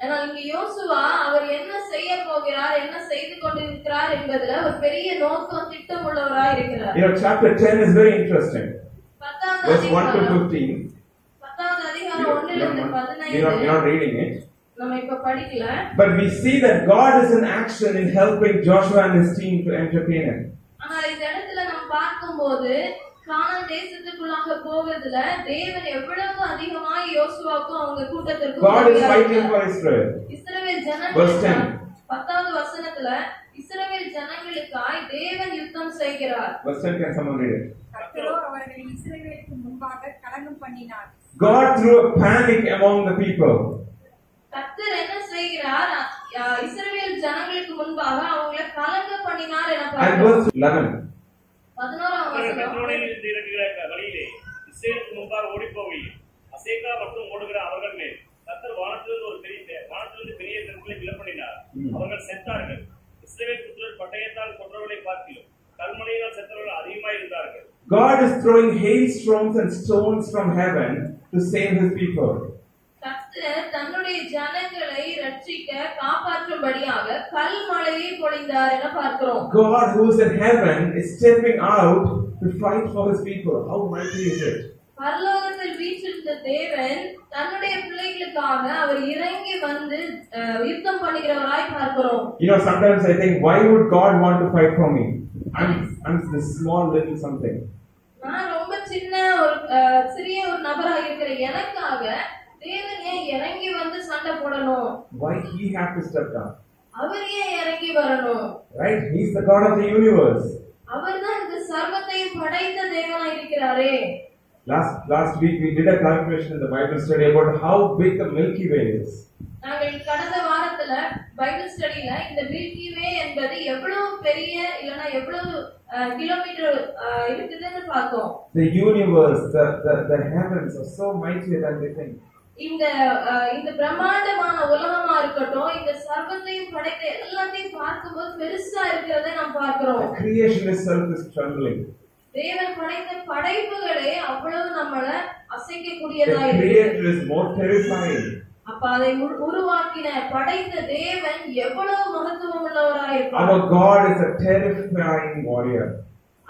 Speaker 2: ஆனால் இங்க யோசுவா அவர் என்ன செய்ய போகிறார், என்ன செய்து கொண்டிருக்கிறார் என்பதுல ஒரு பெரிய நோக்கம், திட்டம் உள்ளவராய் இருக்கிறார்.
Speaker 1: You know, chapter 10 is very interesting. Verse 1 to 15.
Speaker 2: 10வது அதிகாரம் 1 ல இருந்து 15.
Speaker 1: You're not reading it.
Speaker 2: நம்ம இப்ப படிக்கல.
Speaker 1: But we see that God is in action in helping Joshua and his team to enter Canaan.
Speaker 2: ஆனால் இந்த இடத்துல நம்ம பார்க்கும்போது கானான் தேசத்துக்குள்ளாக போவதுல தேவன் எவ்வளவு அதிகமாக யோசுவாவுக்கும் அவங்க கூட்டத்திற்கும்
Speaker 1: God is fighting for Israel.
Speaker 2: Israel
Speaker 1: Verse 10.
Speaker 2: ஜனங்களுக்காய் 10வது வசனத்துல இஸ்ரவேல் ஜனங்களுக்காய் தேவன் யுத்தம் செய்கிறார்.
Speaker 1: Verse 10, can someone read it?
Speaker 5: கர்த்தரோ அவர்களை இஸ்ரவேலுக்கு முன்பாக கலங்கம் பண்ணினார்.
Speaker 1: God threw a panic among the people.
Speaker 2: கர்த்தர் என்ன செய்கிறார்? இஸ்ரவேல் ஜனங்களுக்கு முன்பாக அவங்களை கலங்க பண்ணினார் என
Speaker 1: And
Speaker 2: பார்க்கிறோம்.
Speaker 1: verse 11.
Speaker 2: 11ஆம் வசனம்.
Speaker 4: பெத்ரோனிலிருந்து இறங்குகிற வழியிலே இஸ்ரவேலுக்கு முன்பாக ஓடிப்போகையில் அசேக்கா மட்டும் ஓடுகிற அவர்கள் மேல் கர்த்தர் வானத்திலிருந்து பெரிய நெருப்பை விழப்பண்ணினார். அவர்கள் செத்தார்கள். இஸ்ரவேல் புத்திரர் பட்டயத்தால் கொன்றவர்களை பார்க்கிலும் கல்மழையால் செத்தவர்கள் அதிகமாக இருந்தார்கள்.
Speaker 1: God is throwing hailstones and stones from heaven to save his people.
Speaker 2: கர்த்தர் தன்னுடைய ஜனங்களை ரட்சிக்க காப்பாற்றும்படியாக கல்மழையை பொழிந்தார் என பார்க்கிறோம்.
Speaker 1: God who is in heaven is stepping out to fight for his people. How mighty is it?
Speaker 2: பரலோகத்தில் வீற்றிருந்த தேவன் தன்னுடைய பிள்ளைகளுக்காக அவர் இறங்கி வந்து யுத்தம் பண்ணுகிறவராய் பார்க்கிறோம்.
Speaker 1: You know, sometimes I think, why would God want to fight for me? I'm this small little something.
Speaker 2: நான் ரொம்ப சின்ன ஒரு சிறிய ஒரு நபராக இருக்கிற எனக்காக தேவன் ஏன் இறங்கி வந்து சண்டை போடணும்?
Speaker 1: Why he have to step down?
Speaker 2: அவர் ஏன் இறங்கி வரணும்?
Speaker 1: Right? He's the God of the universe.
Speaker 2: அவர்தான் இந்த சர்வத்தையும் படைத்த தேவனாய் இருக்கிறாரே.
Speaker 1: Last week we did a calculation in the Bible study about how big the Milky Way is.
Speaker 2: நாங்கள் கடந்த வாரத்துல பைபிள் ஸ்டடில இந்த மில்கி வே என்பது எவ்வளவு பெரிய இல்லனா எவ்வளவு கிலோமீட்டர் இருக்குதுன்னு பார்த்தோம்.
Speaker 1: The universe, the heavens are so mightier than we think.
Speaker 2: இந்த பிரம்மாண்டமான உலகமா இருக்கட்டும், இந்த சர்வத்தையும் படைத்த எல்லாத்தையும் பார்க்கும்போது பெருசா இருக்கிறதை நாம் பார்க்கிறோம்.
Speaker 1: The creation itself is trembling.
Speaker 2: தேவன் படைத்த படைப்புகளே அவ்வளவு நம்மள அசைக்கக்கூடியதா
Speaker 1: The
Speaker 2: இருக்கு.
Speaker 1: creator is more terrifying.
Speaker 2: அப்ப அதை உருவாக்கின படைத்த தேவன் எவ்வளவு மகத்துவம் உள்ளவராய் இருப்பார்.
Speaker 1: Our God is a terrifying warrior.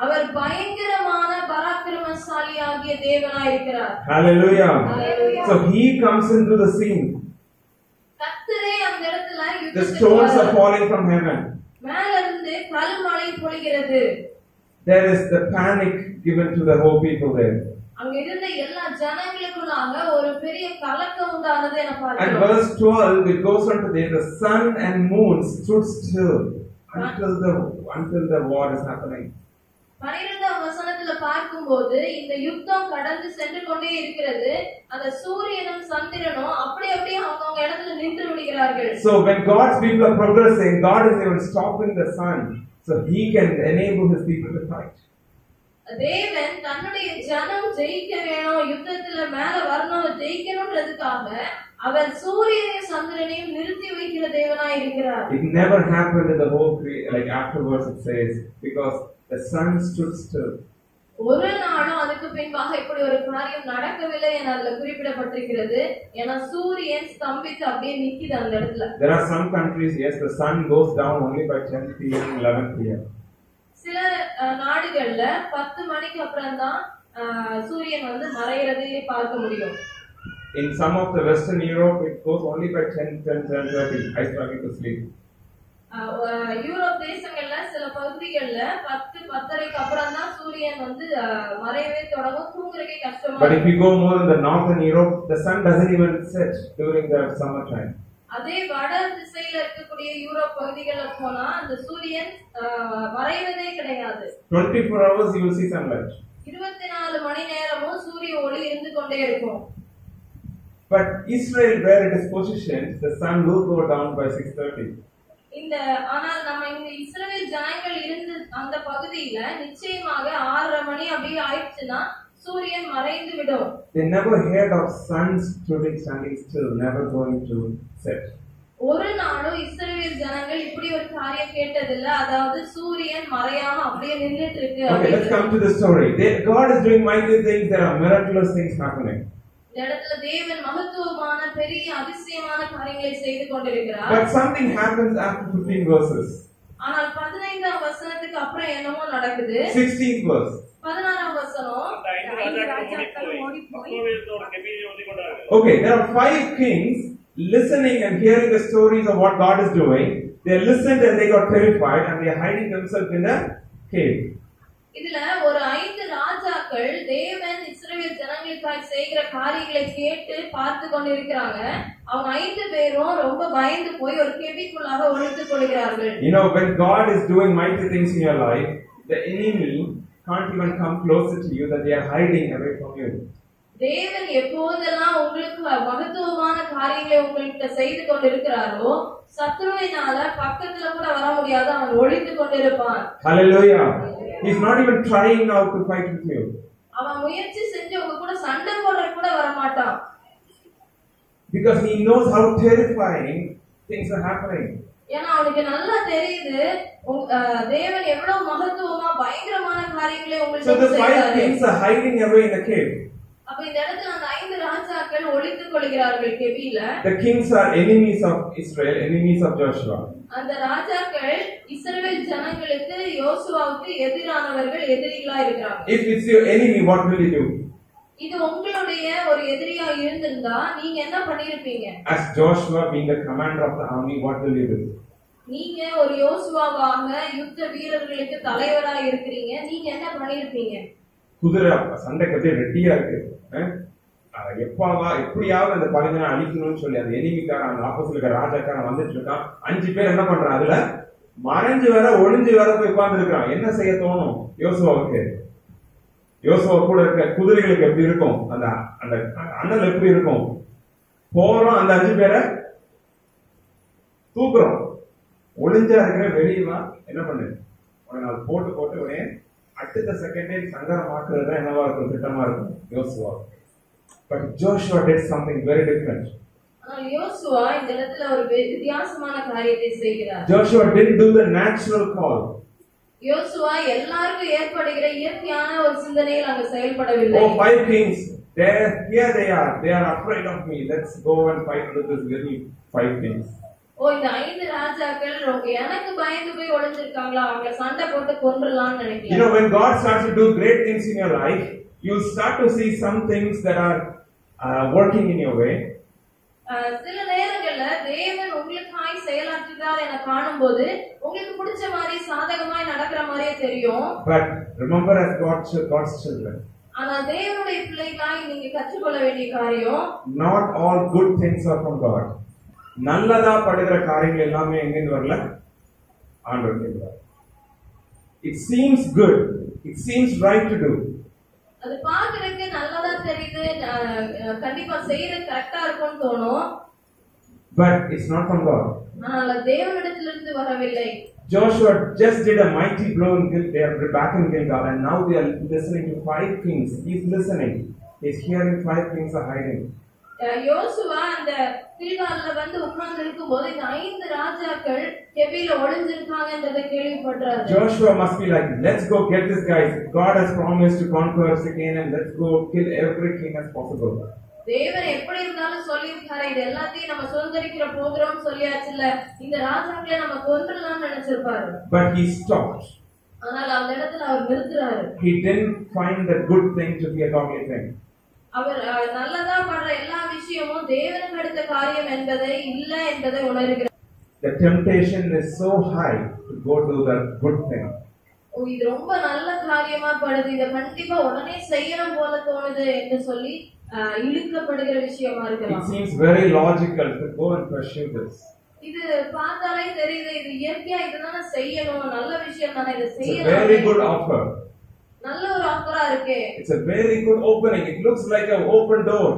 Speaker 2: அவர் பயங்கரமான பராக்கிரமசாலியாகிய தேவனாய் இருக்கிறார்.
Speaker 1: Hallelujah.
Speaker 2: Hallelujah.
Speaker 1: So he comes into the scene.
Speaker 2: கர்த்தரே அந்த இடத்துல
Speaker 1: The stones are falling from heaven.
Speaker 2: மேல இருந்து கல்மழை பொழிகிறது.
Speaker 1: There is the panic given to the whole people there.
Speaker 2: அங்க இருந்த எல்லா ஜனங்களுக்குள்ளாக ஒரு பெரிய கலக்கம் உண்டானது என
Speaker 1: And
Speaker 2: பார்க்கிறோம்.
Speaker 1: verse 12, it goes on to there, the sun and moon stood still until the war is happening.
Speaker 2: 12ஆம் வசனத்துல பார்க்கும்போது இந்த யுத்தம் கடந்து சென்று கொண்டே இருக்கிறது. அந்த சூரியனும் சந்திரனும் அப்படியே அவங்க இடத்துல நின்று விடுகிறார்கள்.
Speaker 1: So when God's people are progressing, God is even stopping the sun so he can enable his people to fight.
Speaker 2: தேவன் தன்னுடைய ஜனம் ஜெயிக்க வேணும், யுத்தத்துல மேல வரணும், ஜெயிக்கணும்ன்றதுக்காக அவர் சூரியனையும் சந்திரனையும் நிறுத்தி வைக்கிற தேவனாய் இருக்கிறார்.
Speaker 1: It never happened in the whole like afterwards it says, because the sun stood still.
Speaker 2: ஒரு நாளும் அதுக்கு பின்பாக இப்படி ஒரு காரியம் நடக்கவில்லை என அதுல குறிப்பிடப்பட்டிருக்கிறது. ஏன்னா சூரியன் ஸ்தம்பித்து அப்படியே நிக்குது அந்த இடத்துல.
Speaker 1: There are some countries, yes, the sun goes down only by 10 p.m. 11 p.m.
Speaker 2: சில நாடுகள்ல 10 மணிக்கு அப்புறம் தான் சூரியன் வந்து மறையறதை பார்க்க முடியும்.
Speaker 1: In some of the Western Europe, it goes only by 10:30. I struggle to sleep.
Speaker 2: Europe தேசங்கள்ல சில பகுதிகள்ல 10:30க்கு அப்புறம் தான் சூரியன் வந்து மறையவே தொடங்கும். தூங்குறதுக்கே கஷ்டமா
Speaker 1: But if you go more in the northern Europe, the sun doesn't even set during the summer time.
Speaker 2: அதே வட திசையில இருக்கக்கூடிய யூரோப் பகுதிகள்ல போனா அந்த சூரியன் மறைவதே கிடையாது.
Speaker 1: 24 hours you will see sunlight.
Speaker 2: 24 மணி நேரமும் சூரிய ஒளி இருந்து கொண்டே இருக்கும்.
Speaker 1: But Israel, where it is positioned, the sun will go down by 6:30.
Speaker 2: ஆனால் நம்ம இந்த இஸ்ரவேல் ஜனங்கள் இருந்த அந்த பகுதியில நிச்சயமாக 6:30 மணி அப்படி ஆயிடுச்சுன்னா சூரியன் மறைந்து விடும்.
Speaker 1: They never heard of suns standing still, never going to set.
Speaker 2: ஒரு நாளும் இஸ்ரவேல் ஜனங்கள் இப்படி ஒரு காரியம் கேட்டதில்ல. அதாவது சூரியன் மறையாம அப்படியே நின்னுட்டு இருக்கு.
Speaker 1: Okay, let's come to the story. God is doing mighty things. There are miraculous things happening.
Speaker 2: இந்த இடத்துல தேவன் மகத்துவமான பெரிய அதிசயமான காரியங்களை செய்து கொண்டிருக்கிறார்.
Speaker 1: But something happens after 15 verses.
Speaker 2: ஆனால் 15ஆம் வசனத்துக்கு அப்புறம் என்னமோ நடக்குது.
Speaker 1: 16th verse.
Speaker 2: 16ஆம் வசனம்.
Speaker 1: Okay, there are 5 kings listening and hearing the stories of what God is doing. They listened and they got terrified and they are hiding themselves in a cave.
Speaker 2: இதுல ஒரு 5 ராஜாக்கள் தேவன் இஸ்ரவேல் ஜனங்களுக்காக செய்கிற காரியங்களை கேட்டு பார்த்து கொண்டிருக்கிறாங்க. அவங்க 5 பேரும் ரொம்ப பயந்து போய் ஒரு கெபிக்குள்ளாக ஒளித்துக் கொள்கிறார்கள்.
Speaker 1: You know, when God is doing mighty things in your life, the enemy can't even come closer to you, that they are hiding away from you.
Speaker 2: தேவன் எப்போதெல்லாம் உங்களுக்கு மகத்துவமான காரியங்களை உங்களுக்கு செய்து கொண்டிருக்கிறாரோ சத்ருவினால பக்கத்துல கூட வர முடியாது, அவன் ஒளித்துக் கொண்டிருப்பான்.
Speaker 1: Hallelujah. He's not even trying now to fight with you.
Speaker 2: அவன் முயற்சி செஞ்சு உங்க கூட சண்டை போடுற கூட வர மாட்டான்.
Speaker 1: Because he knows how terrifying things are happening.
Speaker 2: ஏன்னா அவனுக்கு நல்லா தெரியுது தேவன் எவ்வளவு மகத்துவமா பயங்கரமான காரியங்களை உங்களுக்கு
Speaker 1: So the 5 kings are hiding away in a cave.
Speaker 2: அப்ப இந்த இடத்துல அந்த 5 ராஜாக்கள் ஒளித்துக் கொள்கிறார்கள் கெபில.
Speaker 1: The kings are enemies of Israel, enemies of Joshua.
Speaker 2: அந்த ராஜாக்கள் இஸ்ரவேல் ஜனங்களுக்கு யோசுவாவுக்கு எதிரானவர்கள், எதிரிகளா இருக்கிறாங்க.
Speaker 1: If it's your enemy, what will you do?
Speaker 2: இது உங்களுடைய ஒரு எதிரியா இருந்திருந்தா நீங்க என்ன பண்ணிருப்பீங்க?
Speaker 1: As Joshua being the commander of the army, what will you do?
Speaker 2: நீங்க ஒரு யோசுவாவாக யுத்த வீரர்களுக்கு தலைவரா இருக்கிறீங்க, நீங்க என்ன பண்ணிருப்பீங்க?
Speaker 1: குதிரை சண்டை கட்டி ரெட்டியா இருக்கு, எப்படியாவது அந்த பகைஞனை அழிக்கணும்னு சொல்லி அந்த எனிமிக்காரன் அந்த ஆப்போசிட்ல இருக்க ராஜாக்காரன் வந்துட்டு இருக்கான். 5 பேர் என்ன பண்றான், அதுல மறைஞ்சு வேற ஒளிஞ்சு வேற போய் உட்கார்ந்து இருக்கான். என்ன செய்ய தோணும் யோசுவாவுக்கு? யோசுவா கூட இருக்க குதிரைகளுக்கு எப்படி இருக்கும், அந்த அந்த அண்ணல் எப்படி இருக்கும்? போறோம், அந்த 5 பேரை தூக்குறோம். ஒளிஞ்சா இருக்கிற வெளியவா என்ன பண்ணு, உடனே போட்டு போட்டு உடனே அடுத்த செகண்டே சங்கரமாக்குறது என்னவா இருக்கும், திட்டமா இருக்கும் யோசுவா. But Joshua did something very different.
Speaker 2: யோசுவா இந்த இடத்துல ஒரு வித்தியாசமான காரியத்தை செய்கிறார்.
Speaker 1: Joshua didn't do the natural call.
Speaker 2: யோசுவா எல்லாருக்கும் ஏற்படுகிற இயற்கையான ஒரு சிந்தனையில் அங்க செயல்படவில்லை.
Speaker 1: Oh, 5 kings, here they are afraid of me, let's go and fight with this little 5 kings.
Speaker 2: இந்த 5 ராஜாக்கள் எனக்கு பயந்து போய் ஒளிஞ்சிருக்காங்களா, அவங்க சண்டை போட்டு கொன்றலாம்னு நினைக்கிறேன்.
Speaker 1: You know, when God starts to do great things in your life, you'll start to see some things that are working in your way.
Speaker 2: சில நேரங்கள்ல தேவன் உங்களுக்காய் செயலாற்றுகிறார் என காணும்போது உங்களுக்கு பிடிச்ச மாதிரி சாதகமாய் நடக்கிற மாதிரியே தெரியும்.
Speaker 1: But remember, as God's children,
Speaker 2: ஆனா தேவனுடைய பிள்ளைகளாய் நீங்க கற்றுக்கொள்ள வேண்டிய காரியம்,
Speaker 1: not all good things are from God. நல்லதா படுகிற காரியங்கள் எல்லாமே எங்கிருந்து வரல, ஆண்டவர்கிட்ட. It seems good, it seems right to do.
Speaker 2: அது பாக்குறதுக்கு நல்லதா தெரியுது, கண்டிப்பா செய்யறது கரெக்டா இருக்கும்னு தோணும்.
Speaker 1: But it's not from God.
Speaker 2: ஆனா தேவனிடத்திலிருந்து வரவில்லை.
Speaker 1: Joshua just did a mighty blow in Gilgal. They are back in Gilgal, and now they are listening to 5 kings. He's listening. He's hearing 5 kings are hiding.
Speaker 2: யோசுவா அந்த கில்கால்ல வந்து உட்கார்ந்து இருக்கும்போது இந்த 5 ராஜாக்கள் கெபில ஒளிஞ்சிருக்காங்கன்றதை கேள்விப்படுறாரு.
Speaker 1: Joshua must be like, let's go get this guys. God has promised to conquer Canaan, and let's go kill every king as possible.
Speaker 2: தேவன் எப்படி இருந்தாலும் சொல்லியிருக்காரு, இது எல்லாத்தையும் நம்ம சுதந்திரிக்கிற போகிறோம்னு சொல்லியாச்சுல்ல, இந்த ராஜாக்களை நம்ம கொன்றலாம்னு நினைச்சிருப்பாரு.
Speaker 1: But he stopped.
Speaker 2: ஆனால் அந்த இடத்துல அவர் நிறுத்துறாரு.
Speaker 1: He didn't find the good thing to be a godly thing.
Speaker 2: அவர் நல்லதா பண்ற எல்லா விஷயம் விஷயமும் தேவனுக்கு அடுத்த காரியம் என்பதை இல்ல என்பதை உணர்கிறார்.
Speaker 1: The temptation is so high to go to the good thing.
Speaker 2: இது ரொம்ப நல்ல காரியமா படுது, இத கண்டிப்பா உடனே செய்யணும் போல தோணுது என்று சொல்லி இழுக்கப்படுகிற விஷயமா
Speaker 1: It
Speaker 2: இருக்கலாம்.
Speaker 1: seems very logical to go and pursue this.
Speaker 2: இது பார்த்தாலே தெரியுது, இது இயற்கையா இதுதானே செய்யணும், நல்ல விஷயம் தானே, இதை
Speaker 1: It's a very
Speaker 2: செய்யலாம்.
Speaker 1: good offer.
Speaker 2: நல்ல ஒரு ஆஃபரா இருக்கு.
Speaker 1: It's a very good opening. It looks like an open door.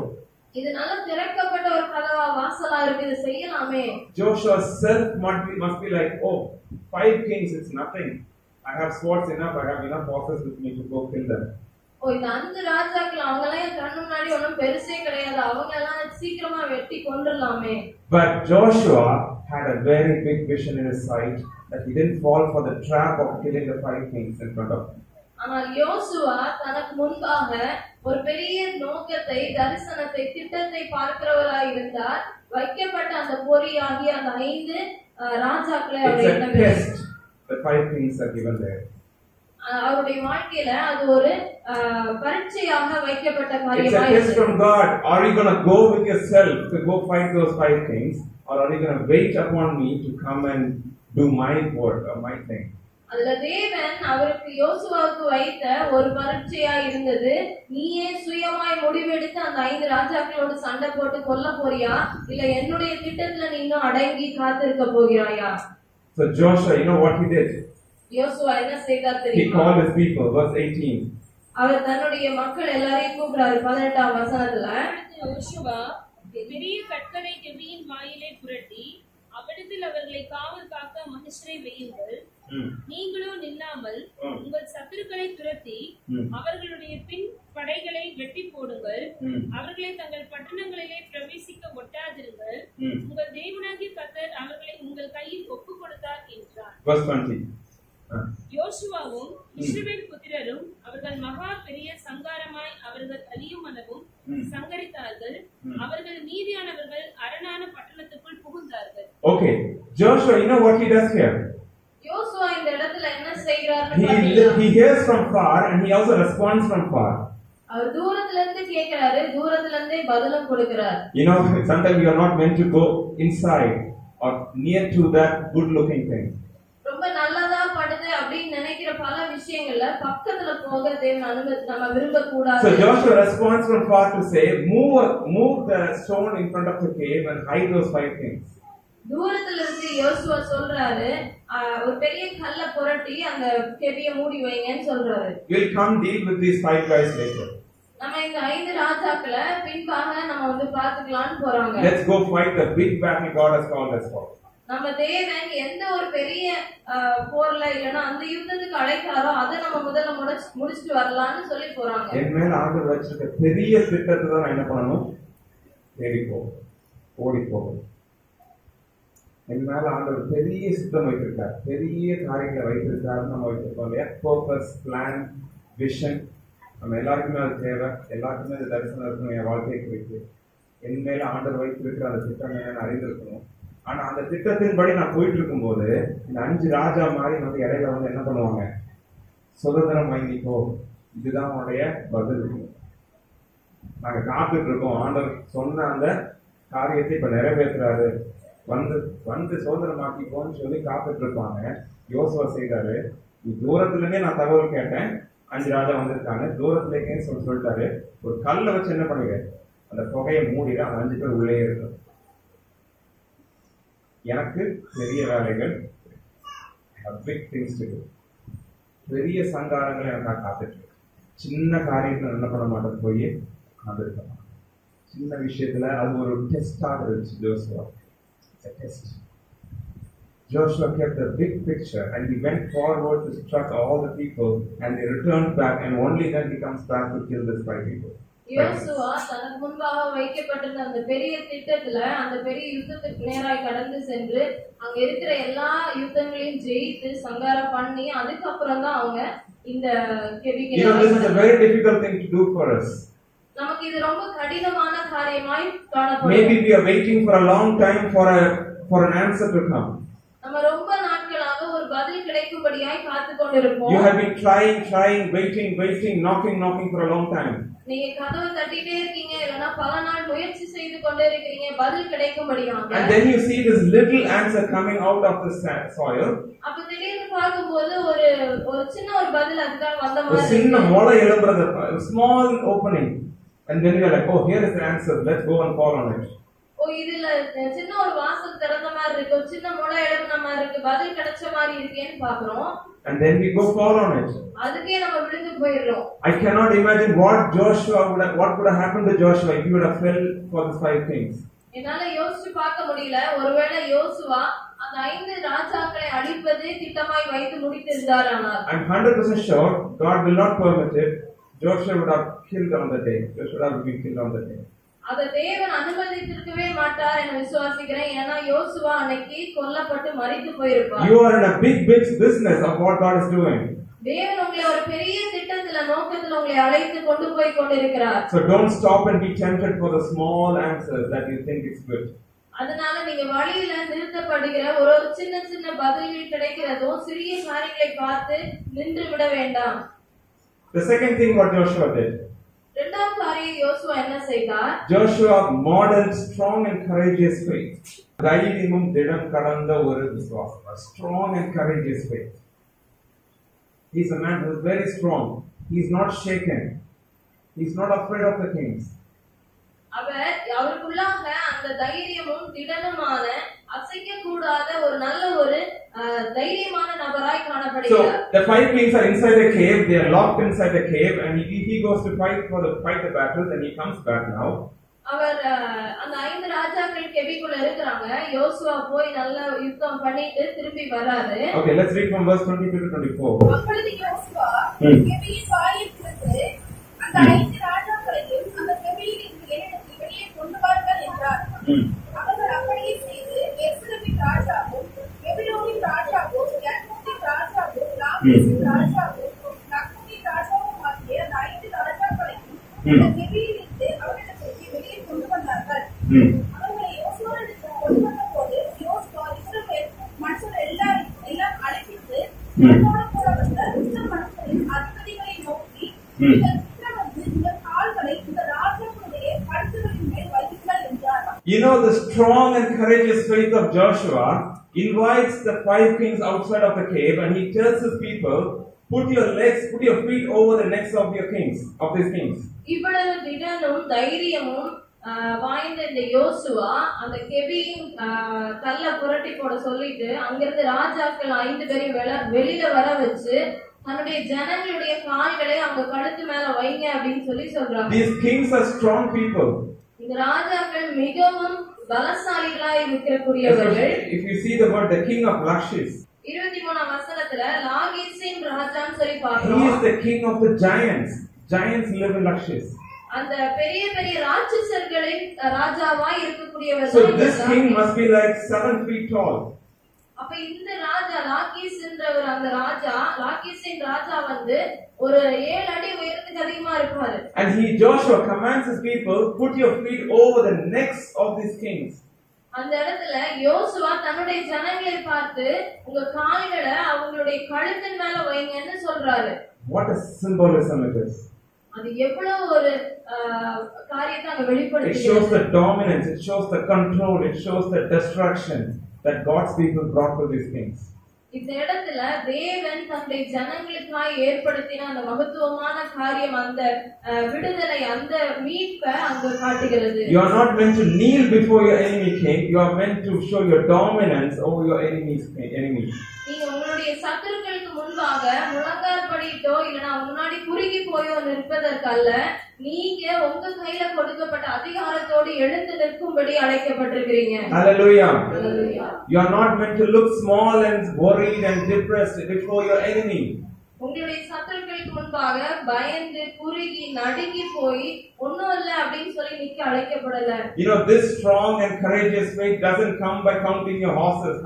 Speaker 2: இது நல்ல திறக்கப்பட்ட ஒரு கதவா வாசலா இருக்கு, இது செய்யலாமே.
Speaker 1: Joshua's self must be like, oh, 5 kings, it's nothing. I have swords enough. I have enough horses with me to go kill them.
Speaker 2: இந்த 5 ராஜாக்கள் அவங்களாம் என் கண்ணு முன்னாடி ஒன்றும் பெருசே கிடையாது, அவங்க எல்லாம் சீக்கிரமா வெட்டி கொண்டுடலாமே.
Speaker 1: But Joshua had a very big vision in his sight that he didn't fall for the trap of killing the 5 kings in front of him.
Speaker 2: ஆனால் யோசுவா தனக்கு முன்பாக ஒரு பெரிய நோக்கத்தை, தரிசனத்தை, திட்டத்தை பார்க்கிறவராய் இருந்தார். வைக்கப்பட்ட அந்த பொறியாகிய அந்த 5 ராஜாக்களை அவர்
Speaker 1: It's a
Speaker 2: எண்ணவில்லை.
Speaker 1: test. The 5 kings are given there.
Speaker 2: அவருடைய வாழ்க்கையில அது ஒரு பரீட்சையாக வைக்கப்பட்ட
Speaker 1: It's a
Speaker 2: காரியமாய்
Speaker 1: test from God. Are you going to go with yourself to go fight those 5 kings, or are you going to wait upon me to come and do my work or my thing?
Speaker 2: அதுல தேவன் அவருக்கு யோசுவாவுக்கு வைத்த ஒரு பரீட்சையா இருந்தது. நீயே சுயமாய் முடிவெடுத்து அந்த 5 ராஜாக்களோடு சண்டை போட்டு கொல்ல போறியா, இல்ல என்னுடைய திட்டத்துல நீ இன்னும் அடங்கி காத்திருக்க போகிறாயா?
Speaker 1: So Joshua, you know what he did?
Speaker 2: யோசுவா என்ன செய்தார்
Speaker 1: He
Speaker 2: தெரியுமா?
Speaker 1: called his people, verse 18.
Speaker 2: அவர் தன்னுடைய மக்கள் எல்லாரையும் கூப்பிடுறாரு. 18ஆம் வசனத்துல
Speaker 3: யோசுவா பெரிய கற்களை கெபியின் வாயிலே புரட்டி அவ்விடத்தில் அவர்களை காவல் காக்க மனுஷரை வையுங்கள். நீங்களோ நில்லாமல் உங்கள் சத்துருக்களை துரத்தி அவர்களுடைய பின் படைகளை வெட்டி போடுங்கள். அவர்களை தங்கள் பட்டணங்களிலே பிரவேசிக்க ஒட்டாதிருங்கள். உங்கள் தேவனாகிய கர்த்தர் அவர்களை உங்கள் கையில் ஒப்பு கொடுத்தார் என்றார்.
Speaker 1: Verse 20.
Speaker 3: யோசுவாவும் இஸ்ரவேல் புத்திரரும் அவர்கள் மகா பெரிய சங்காரமாய் அவர்கள் அழியும் அளவும் சங்கரித்தார்கள். அவர்கள் மீதியானவர்கள் அரணான பட்டணத்துக்குள் புகுந்தார்கள்.
Speaker 1: Okay, Joshua, you know what he does here?
Speaker 2: யோசுவா இந்த இடத்துல என்ன செய்கிறார்?
Speaker 1: He hears from far and he also responds from far.
Speaker 2: அவர் தூரத்துல இருந்து கேக்குறாரு, தூரத்துல இருந்தே பதிலும் கொடுக்கிறார்.
Speaker 1: You know, sometimes you are not meant to go inside or near to that good looking thing.
Speaker 2: ரொம்ப நல்லதா படுது அப்படின்னு நினைக்கிற பல விஷயங்கள்ல பக்கத்துல போக தேவன் நம்ம விரும்ப கூடாது.
Speaker 1: So Joshua responds from far to say, move the stone in front of the cave and hide those 5 things.
Speaker 2: தூரத்துல இருந்து யோசுவா சொல்றாரு, ஒரு பெரிய கல்ல புரட்டி அந்த கெபிய மூடி வைங்கன்னு சொல்றாரு.
Speaker 1: We'll come deal with these 5 guys later.
Speaker 2: நம்ம இந்த 5 ராஜாக்களை பின்பாக நம்ம பாத்துக்கலாம்னு போறாங்க.
Speaker 1: Let's go fight the big battle God has called us for.
Speaker 2: நம்ம தேவன் எந்த ஒரு பெரிய போர்ல இல்லனா அந்த யுத்தத்துக்கு அழைத்தாரோ அதை நம்ம முதல்ல முடிச்சிட்டு வரலாம்னு சொல்லி போறாங்க.
Speaker 1: என் மேல ஆண்டவர் வச்சிருக்க பெரிய திட்டத்தை தான் நான் என்ன பண்ணணும்? தேடி போகணும், ஓடி போகணும். என் மேல ஆண்டவர் பெரிய சித்தம் வைத்திருக்கார், பெரிய காரியங்களை வைத்திருக்காரு. நம்ம வைத்திருக்கோம் இல்லையா? Purpose, plan, vision. நம்ம எல்லாருக்குமே அது தேவை. எல்லாருக்குமே அது தரிசனம் இருக்கணும். என் வாழ்க்கையை குறித்து என் மேல ஆண்டவர் வைத்திருக்கிற அந்த திட்டம் என்னன்னு அறிந்திருக்கணும். ஆனா அந்த திட்டத்தின்படி நான் போயிட்டு இருக்கும் போது இந்த 5 ராஜா மாதிரி வந்து இடையில வந்து என்ன பண்ணுவாங்க? சுதந்திரம் வாங்கிக்கோ, இதுதான் உன்னுடைய பதில். நாங்க காத்துட்டு இருக்கோம், ஆண்டவர் சொன்ன அந்த காரியத்தை இப்ப நிறைவேற்றுறாரு, வந்து சுதந்திரமாக்கிக்கோன்னு சொல்லி காத்துட்டு இருப்பாங்க. யோசுவா செய்தாரு. தூரத்துல இருந்தே நான் தகவல் கேட்டேன், 5 ராஜா வந்திருக்காங்க, தூரத்துல இருக்கேன்னு சொல்லிட்டாரு. ஒரு கல்லை வச்சு என்ன பண்ணுங்க, அந்த தொகையை மூடிட, அந்த 5 பேர் உள்ளே இருக்கும். எனக்கு பெரிய வேலைகள், பிக் திங்ஸ் டு டு, பெரிய சங்காரங்களை எனக்கு காத்துட்டு இருக்கு. சின்ன காரியத்துல என்ன பண்ண மாட்டேன், போய் காத்திருக்க. சின்ன விஷயத்துல அது ஒரு டெஸ்டாக இருந்துச்சு. Joshua test. Joshua kept the big picture and he went forward to struck all the people and they returned back, and only then he comes back to kill these 5 people.
Speaker 2: யோசுவா தனக்கு முன்பாக வைக்கப்பட்டிருந்த அந்த பெரிய திட்டத்துல அந்த பெரிய யுத்தத்துக்கு நேராய் கடந்து சென்று அங்க இருக்கிற எல்லா யுத்தங்களையும் ஜெயித்து சங்காரம் பண்ணி அதுக்கப்புறம் தான் அவங்க இந்த கெபிக்கு.
Speaker 1: This is a very difficult thing to do for us.
Speaker 2: நமக்கு இது ரொம்ப கடினமான காரியமாய் காணப்படும்.
Speaker 1: Maybe we are waiting for a long time for an answer to come.
Speaker 2: நம்ம ரொம்ப நாட்களாக ஒரு பதில் கிடைக்கும் கிடைக்கும்படியாய் காத்து கொண்டிருப்போம்.
Speaker 1: You have been trying, waiting, knocking for a long time.
Speaker 2: நீங்க கதவு தட்டிட்டே இருக்கீங்க, இல்லனா பல நாள் முயற்சி செய்து கொண்டே இருக்கீங்க பதில் கிடைக்கும்படியாக.
Speaker 1: And then you see this little answer coming out of the soil.
Speaker 2: அப்ப திடீர்னு பார்க்கும்போது ஒரு சின்ன ஒரு பதில் அதுக்காக வந்த
Speaker 1: ஒரு
Speaker 2: மாதிரி
Speaker 1: சின்ன முளை எழும்புறது, small opening. And then you are like, oh, here is the answer, let's go and fall on it.
Speaker 2: ஓ, இதுல சின்ன ஒரு வாசல் திறந்த மாதிரி இருக்கு, ஒரு சின்ன முளை எழும்பின மாதிரி இருக்கு, பதில் கிடைச்ச மாதிரி இருக்கேன்னு பாக்குறோம்.
Speaker 1: And then we go fall on it.
Speaker 2: அதுக்கே நம்ம விழுந்து போயிடுறோம்.
Speaker 1: I cannot imagine what would have happened to Joshua if he would have fell for these 5 things.
Speaker 2: என்னால யோசிச்சு பார்க்க முடியல. ஒருவேளை யோசுவா அந்த 5 ராஜாக்களை அழிப்பதே திட்டமாய் வைத்து முடித்திருந்தாரானால்,
Speaker 1: I'm 100% sure God will not permit it. Joshua would have killed on the day. Joshua would have been killed on the day.
Speaker 2: அதை தேவன் அனுமதித்திருக்கவே மாட்டார் என விசுவாசிக்கிறேன். ஏன்னா யோசுவா அன்னைக்கு கொல்லப்பட்டு மரித்து போயிருப்பார்.
Speaker 1: You are in a big business of what God is doing.
Speaker 2: தேவன் உங்களை ஒரு பெரிய திட்டத்துல நோக்கத்துல உங்களை அழைத்து கொண்டு போய் கொண்டிருக்கிறார்.
Speaker 1: So don't stop and be tempted for the small answers that you think is good.
Speaker 2: அதனால நீங்க வழியில நிறுத்தப்படுகிற ஒரு சின்ன சின்ன பதில்கள் கிடைக்கிறதோ சிறிய காரியங்களை பார்த்து நின்று விட வேண்டாம்.
Speaker 1: The second thing what Joshua did.
Speaker 2: இரண்டாவது காரியம் யோசுவா என்ன செய்தார்?
Speaker 1: Joshua modeled strong and courageous faith. தைரியமும் திடம் கலந்த ஒரு விசுவாசம். A strong and courageous faith. He is a man who is very strong. He is not shaken. He is not afraid of the kings.
Speaker 2: அவருக்குள்ளாக அந்த தைரியமும் திடனுமான அசைக்க கூடாத ஒரு நல்ல ஒரு தைரியமான நபராய் காணப்படுகிறார்.
Speaker 1: So the 5 kings are inside the cave. They are locked inside the cave, and he goes to fight the battles, and he comes back now.
Speaker 2: அவர் அந்த 5 ராஜாக்கள் கெபிக்குள்ள இருக்காங்க. யோசுவா போய் நல்ல யுத்தம் பண்ணிட்டு திரும்பி வராரு.
Speaker 1: Okay, let's read from verse 22 to 24.
Speaker 5: அப்பொழுது யோசுவா கெபியின் வாயிலிருந்து அந்த 5 ராஜாக்களையும் அந்த கெபியின் வெளியே கொண்டு வாருங்கள் என்றார். அவர்கள் அப்படியே செய்து எருசலேமின் ராஜாவும் எபிரோனின் ராஜாவும் யர்மூத்தின் ராஜாவும் லாகீசின் ராஜாவும் நக்மூனின் ராஜாவும் ஆகிய அந்த 5 ராஜாக்களையும் அந்த கெபியிலிருந்து அவர்களுக்கு வெளியே கொண்டு வந்தார்கள். அவர்களை யோசுவாவிடத்தில் கொண்டு வந்த போது யோசுவா இஸ்ரவேல் மனுஷர் எல்லாம் அழைப்பித்து தன்னோடு கூட வந்த யுத்த மனுஷரின் அதிபதிகளை நோக்கி, இந்த கால்களை இந்த ராஜாக்களுடைய கழுத்துகளின் மேல் வையுங்கள் என்றார்.
Speaker 1: You know, the strong and courageous faith of Joshua invites the 5 kings outside of the cave, and he tells his people, put your feet over the necks of your kings, of these kings.
Speaker 2: இவ்வளவு திடனும் தைரியமும் வாய்ந்த இந்த யோசுவா அந்த கெபியின் கல்ல புரட்டி போட சொல்லிட்டு அங்கிருந்து ராஜாக்கள் 5 பேரையும் வெளியில வர வச்சு தன்னுடைய ஜனங்களுடைய கால்களை அவங்க கழுத்து மேல வைங்க அப்படின்னு சொல்றாங்க.
Speaker 1: These kings are strong people.
Speaker 2: இந்த ராஜாக்கள் மிகவும் பலசாலிகளாய் இருக்கக்கூடியவர்கள்.
Speaker 1: If you see the word the king of Lachish,
Speaker 2: 23ஆம் வசனத்துல லாகீசின் ராஜான்னு சொல்லி பார்க்கிறோம்.
Speaker 1: he is the king of the giants. Giants live in Lachish.
Speaker 2: அந்த பெரிய பெரிய ராட்சசர்களின் ராஜாவாய் இருக்கக்கூடியவர்.
Speaker 1: So this king must be like 7 feet tall.
Speaker 2: அப்ப இந்த ராஜா லாகீஸ் என்றவர், அந்த லாகீசின் ராஜா வந்து ஒரு 7 அடி உயரத்துக்கு அதிகமா இருப்பாரு.
Speaker 1: And Joshua commands his people, put your feet over the necks of these kings.
Speaker 2: அந்த இடத்துல யோசுவா தன்னுடைய ஜனங்களை பார்த்து உங்க கால்களை அவங்களுடைய கழுத்தின் மேல வைங்கன்னு சொல்றாரு.
Speaker 1: What a symbolism it is.
Speaker 2: அது எவ்வளவு ஒரு காரியத்தை அங்க வெளிப்படுத்துது.
Speaker 1: It shows the dominance, it shows the control, it shows the destruction that God's people brought to these things.
Speaker 2: இந்த இடத்துல தேவன் தன்னுடைய ஜனங்களுக்காய் ஏற்படுத்தின அந்த மகத்துவமான காரியம், அந்த விடுதலை, அந்த மீட்பை அங்க காட்டுகிறது.
Speaker 1: You are not meant to kneel before your enemy king, you are meant to show your dominance over your enemies.
Speaker 2: நீங்க உங்களுடைய சத்துருக்களுக்கு முன்பாக முழங்கால் படியிட்டோ இல்லனா முன்னாடி குறுகி போயோ நிற்பதற்கு அல்ல, நீங்க உங்க கையில கொடுக்கப்பட்ட அதிகாரத்தோடு எழுந்து நிற்கும்படி அழைக்கப்பட்டிருக்கிறீங்க.
Speaker 1: Hallelujah.
Speaker 2: Hallelujah.
Speaker 1: You are not meant to look small and worried and depressed before your enemy.
Speaker 2: உங்களுடைய சத்துருக்களுக்கு முன்பாக பயந்து குறுகி நடுங்கி போய் ஒண்ணும் இல்ல அப்படின்னு சொல்லி நிக்க அழைக்கப்படல.
Speaker 1: You know, this strong and courageous faith doesn't come by counting your horses,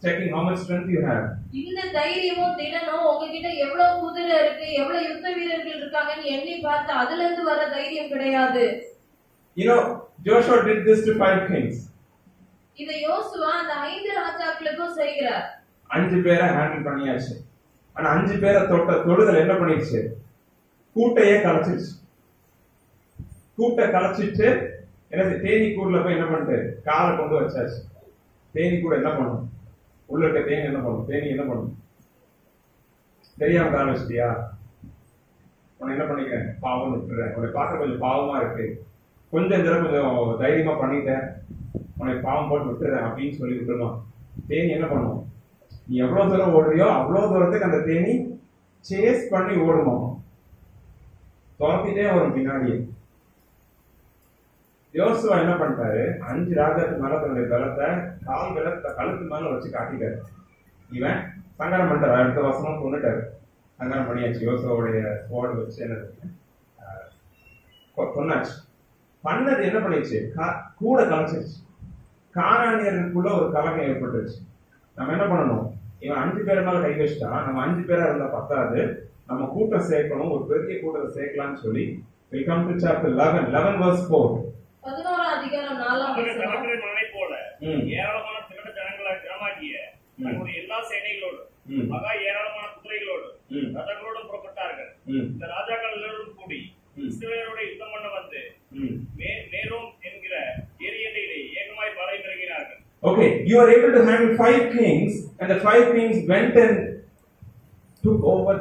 Speaker 1: checking how much strength you have.
Speaker 2: இந்த தைரியமும் திடனும் உங்ககிட்ட எவ்வளவு குதிரை இருக்கு, எவ்வளவு யுத்த வீரர்கள் இருக்காங்கன்னு எண்ணி பார்த்து அதுல இருந்து வர தைரியம் கிடையாது.
Speaker 1: You know, Joshua did this to 5 kings.
Speaker 2: இதை யோசுவா அந்த 5 ராஜாக்களுக்கும் செய்கிறார்.
Speaker 1: 5 பேரை ஹேண்டில் பண்ணியாச்சு. ஆனா 5 பேரை தொடுதல் என்ன பண்ணிடுச்சு? கூட்டையே கலைச்சிருச்சு. கூட்டை கலைச்சிட்டு என்ன தேனி கூடுல போய் என்ன பண்ணிட்டு காலை கொண்டு வச்சாச்சு. தேனி கூட என்ன பண்ணும்? உள்ள இருக்க தேனி என்ன பண்ணும்? தேனி என்ன பண்ணும்? தெரியாம கால வச்சிட்டியா? உன்னை என்ன பண்ணிக்கிறேன்? பாவம் விட்டுறேன். உன்னை பார்க்க கொஞ்சம் பாவமா இருக்கு, கொஞ்சம் கொஞ்சம் தைரியமா பண்ணிட்டேன், உன்னை பாவம் போட்டு விட்டுறேன் அப்படின்னு சொல்லி விட்டுருமா? தேனி என்ன பண்ணும்? நீ எவ்வளவு தூரம் ஓடுறியோ அவ்வளவு தூரத்துக்கு அந்த தேனி சேஸ் பண்ணி ஓடுமா, துரத்திட்டே வரும் பின்னாடியே. யோசுவா என்ன பண்ணிட்டாரு? 5 ராஜாக்கு மேல தன்னுடைய பலத்தை கால்களை கழுத்து மேல வச்சு காட்டிட்டாரு. இவன் சங்கடம் பண்ணிட்டாரு. அடுத்த வருஷமா கொண்டுட்டாரு. சங்கடம் பண்ணியாச்சு. யோசுவாவுடைய ஸ்வாட் வச்சு என்ன கொன்னாச்சு. பண்ணது என்ன பண்ணிடுச்சு? கூட கலைச்சிருச்சு. கானானியருக்குள்ள ஒரு கலக்கம் ஏற்பட்டுருச்சு. நம்ம என்ன பண்ணணும்? இவன் 5 பேர் மேல கை வச்சுட்டா, நம்ம 5 பேரா இருந்தா பத்தாது, நம்ம கூட்டம் சேர்க்கணும், ஒரு பெரிய கூட்டத்தை சேர்க்கலாம்னு சொல்லி வெல்கம் டு சாப்டர் 11 verse 4.
Speaker 2: 11ஆம் அதிகாரம் 4ஆம் வசனம்.
Speaker 4: கடற்கரை மணலை போல ஏராளமான திரண்ட ஜனமாகிய தங்களுடைய எல்லா சேனைகளோடு மகா ஏராளமான குதிரைகளோடு ரதங்களோடு புறப்பட்டார்கள். இந்த ராஜாக்கள் எல்லோரும் கூடி இஸ்ரவேலோடு யுத்தம் பண்ண வந்து மேரோம் என்கிற ஏரியண்டையிலே ஏகமாய் பாளையம் இறங்கினார்கள்.
Speaker 1: Okay, you are able to handle 5 kings, and the 5 kings went and took over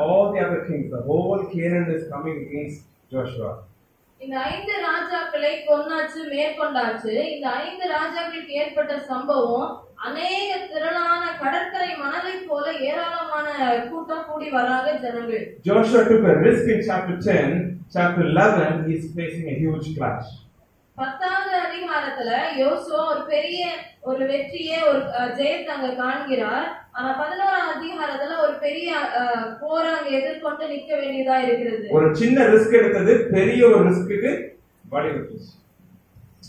Speaker 1: all the other kings. The whole Canaan is coming against Joshua.
Speaker 2: இந்த 5 ராஜாக்களை கொன்னாச்சு, மேற்கொண்டாச்சு. இந்த 5 ராஜாக்களுக்கு ஏற்பட்ட சம்பவம் அநேக திரளான கடற்கரை மணலை போல ஏராளமான கூட்டம் கூடி வராங்க ஜனங்கள்.
Speaker 1: Joshua took a risk in chapter 10. Chapter 11, he is facing a huge clash.
Speaker 2: 10வது அதிகாரத்துல யோசுவா ஒரு பெரிய ஒரு வெற்றியை ஒரு ஜெயத்தை அங்க காண்கிறார். ஆனா 11ஆம் அதிகாரத்துல ஒரு பெரிய போரை அங்க எதிர்கொண்டு நிக்க வேண்டியதா இருக்கிறது.
Speaker 1: ஒரு சின்ன ரிஸ்க் எடுத்தது பெரிய ஒரு ரிஸ்க்கு வழிவிட்டுச்சு.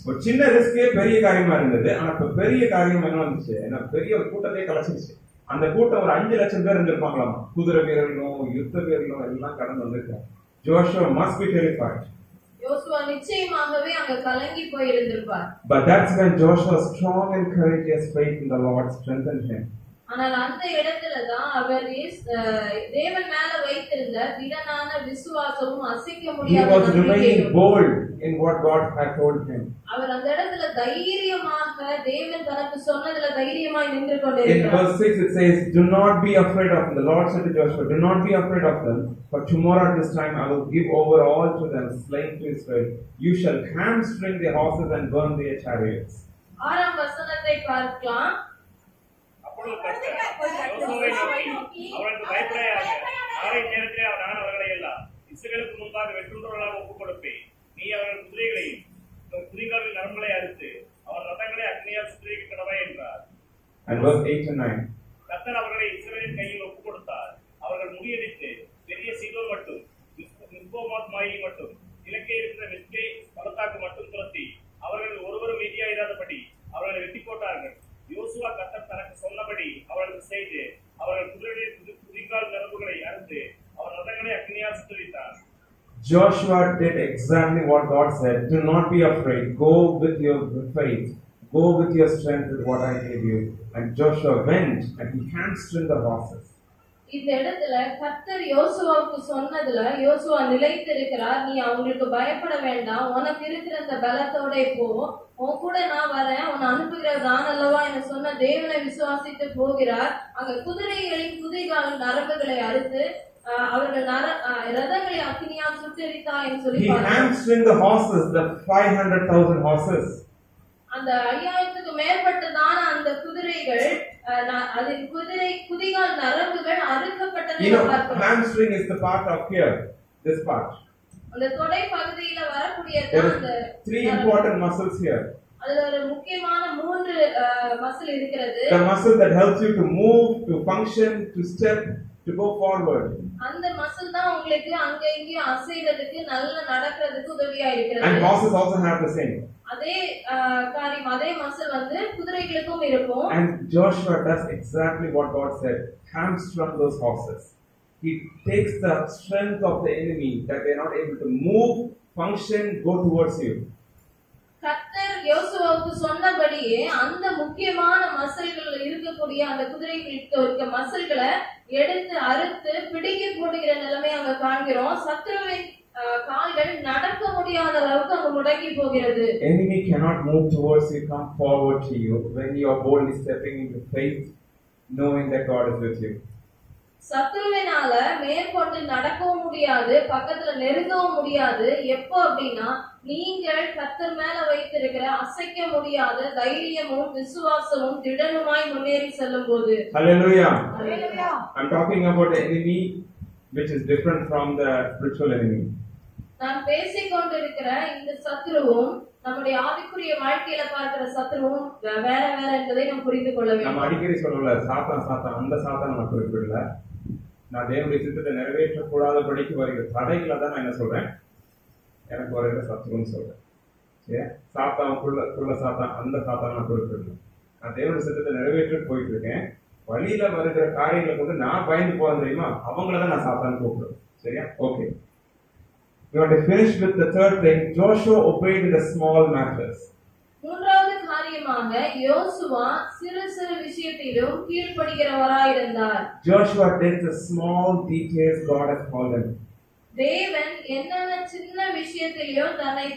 Speaker 1: ஒரு சின்ன ரிஸ்கே பெரிய காரியமா இருந்தது. ஆனா இப்ப பெரிய காரியம் என்ன வந்துச்சு? ஏன்னா பெரிய ஒரு கூட்டத்தை கலைச்சிருச்சு. அந்த கூட்டம் ஒரு 5 லட்சம் பேர் இருந்திருப்பாங்களாமா. குதிரை வீரர்களும் யுத்த வீரர்களும் எல்லாம் கடந்து வந்திருக்காங்க. Joshua must be terrified.
Speaker 2: யோசுவா நிச்சயமாகவே அங்க கலங்கி போய் இருந்திருப்பார்.
Speaker 1: But that's when Joshua's strong and courageous faith in the Lord strengthened him.
Speaker 2: ஆனால் அந்த இடத்துல தான் அவர் தேவன் மேல வைத்திருந்த திடனான விசுவாசமும் அசைக்க முடியாத
Speaker 1: He was remaining bold in what God had told him.
Speaker 2: அவர் அந்த இடத்துல தைரியமாக தேவன் தனக்கு சொன்னதுல தைரியமாய் நின்று
Speaker 1: In
Speaker 2: கொண்டிருக்கிறார்.
Speaker 1: verse 6 it says, "Do not be afraid of them." The Lord said to Joshua, "Do not be afraid of them, for tomorrow at this time I will give over all to them, slain to Israel. You shall hamstring their horses and burn their chariots."
Speaker 2: 6ஆம் வசனத்தை பார்க்கலாம்.
Speaker 4: அப்பொழுது கர்த்தர் யோசுவாவை நோக்கி, அவர்களுக்கு பயப்படாயாக, நாளை நேரத்திலே நான் அவர்களை எல்லாம் இஸ்ரவேலுக்கு முன்பாக வெற்றுண்டவர்களாக ஒப்புக் கொடுப்பேன். நீ அவர்கள் குதிரைகளையும் குதிகாலின் நரம்புகளை அறுத்து அவர் ரதங்களை அக்னியால் சுற்றிக்க கடவாய் என்றார்.
Speaker 1: And verse 8 and 9.
Speaker 4: கர்த்தர் அவர்களை இஸ்ரவேலின் கையில் ஒப்புக் கொடுத்தார். அவர்கள் முறியடித்து பெரிய சீதோன் மட்டும் நிஸ்போமாத் மாயி மட்டும் கிழக்கே இருக்கிற மிஸ்கே பள்ளத்தாக்கு மட்டும் துரத்தி அவர்கள் ஒருவரும் மீதியா இராதபடி அவர்களை வெட்டி போட்டார்கள். யோசுவா கர்த்தர் தனக்கு சொன்னபடி அவர்களுக்கு செய்து அவர்கள் குதிகால் நரம்புகளை அறுத்து அவர் ரதங்களை அக்னியால் சுற்றித்தார்.
Speaker 1: Joshua did exactly what God said. Do not be afraid. Go with your faith. Go with your strength with what I gave you. And Joshua went and he hamstringed the horses.
Speaker 2: இந்த இடத்துல கர்த்தர் யோசுவாவுக்கு சொன்னதுல யோசுவா நிலைத்திருக்கிறார். நீ அவங்களுக்கு பயப்பட வேண்டாம், உனக்கு இருக்கிற அந்த பலத்தோட போ, உன் கூட நான் வரேன், உன்னை அனுப்புகிறது நான் அல்லவா என சொன்ன தேவனை விசுவாசித்து போகிறார். அங்க குதிரைகளின் குதிகால் நரம்புகளை அறுத்து அவர்கள் ரதங்களை அக்னியால் சுட்டெரித்தா என்று சொல்லி
Speaker 1: He hamstringed the horses, the 500,000 horses.
Speaker 2: அந்த 5000க்கு மேற்பட்டதான அந்த குதிரைகள் அதில் குதிகால் நரம்புகள் அறுக்கப்பட்டதை பார்க்கிறோம்.
Speaker 1: Hamstring is the part of here, this part.
Speaker 2: அந்த தொடை பகுதியில வரக்கூடிய அந்த
Speaker 1: 3 important muscles here.
Speaker 2: அதுல ஒரு முக்கியமான 3 மசில் இருக்கிறது.
Speaker 1: The muscle that helps you to move, to function, to step, to go forward.
Speaker 2: அந்த மசில் தான் உங்களுக்கு அங்க இங்க அசைறதுக்கு நல்ல நடக்கிறதுக்கு உதவியா இருக்கிறது.
Speaker 1: And horses also have the same.
Speaker 2: அதே காரியம் அதே மசில் வந்து குதிரைகளுக்கும் இருக்கும்.
Speaker 1: And Joshua does exactly what God said. Hamstrung those horses. He takes the strength of the enemy that they are not able to move, function, go towards you.
Speaker 2: கர்த்தர் யோசுவாவுக்கு சொன்னபடியே அந்த முக்கியமான மசல்கள் இருக்கக்கூடிய அந்த குதிரைகளுக்கு இருக்க மசல்களை எடுத்து அறுத்து பிடிக்க போடுகிற நிலைமை அங்க காண்கிறோம். சத்ருவின் கால்கள் நடக்க முடியாத அளவுக்கு அங்க முடங்கி போகிறது.
Speaker 1: Enemy cannot move towards you, come forward to you when you are boldly stepping into faith, knowing that God is with you.
Speaker 2: சத்ருவினால மேற்கொண்டு நடக்கவும் முடியாது, பக்கத்துல நெருங்கவும் முடியாது. எப்போ அப்படின்னா நீங்கள் கர்த்தர் மேல வைத்திருக்கிற அசைக்க முடியாத தைரியமும் விசுவாசமும் திடனுமாய் முன்னேறி செல்லும் போது.
Speaker 1: Hallelujah.
Speaker 2: Hallelujah.
Speaker 1: I'm talking about the enemy which is different from the spiritual enemy.
Speaker 2: நான் பேசிக் கொண்டிருக்கிற இந்த சத்ருவும் நம்முடைய ஆவிக்குரிய வாழ்க்கையில பார்க்கிற சத்ருவும் வேற வேற என்பதை நாம் புரிந்து கொள்ள வேண்டும்.
Speaker 1: நம்ம அடிக்கடி சொல்லல சாத்தான் அந்த சாத்தான் நம்ம குறிப்பிடல. நான் தேவனுடைய சித்தத்தை நிறைவேற்ற கூடாதபடிக்கு வருகிற தடைகளை தான் நான் என்ன சொல்றேன், எனக்கு வருகிற சத்ருன்னு சொல்றேன். சரியா? சாத்தானுக்குள்ள சாத்தான் அந்த சாத்தான் நான் குறிப்பிடல. நான் தேவனுடைய சித்தத்தை நிறைவேற்ற போயிட்டு இருக்கேன். வழியில வருகிற காரியங்களை வந்து நான் பயந்து போவேன் தெரியுமா, அவங்களதான் நான் சாத்தான் கூப்பிடுவேன். சரியா? Okay. You want to finish with the third thing. Joshua obeyed in the small matters.
Speaker 2: மூன்றாவது காரியமாக யோசுவா சிறு சிறு விஷயத்திலும் கீழ்ப்படிகிறவராயிருந்தார்.
Speaker 1: Joshua did the small details God has called him.
Speaker 2: தேவன் என்னென்ன சின்ன விஷயத்திலோ தன்னை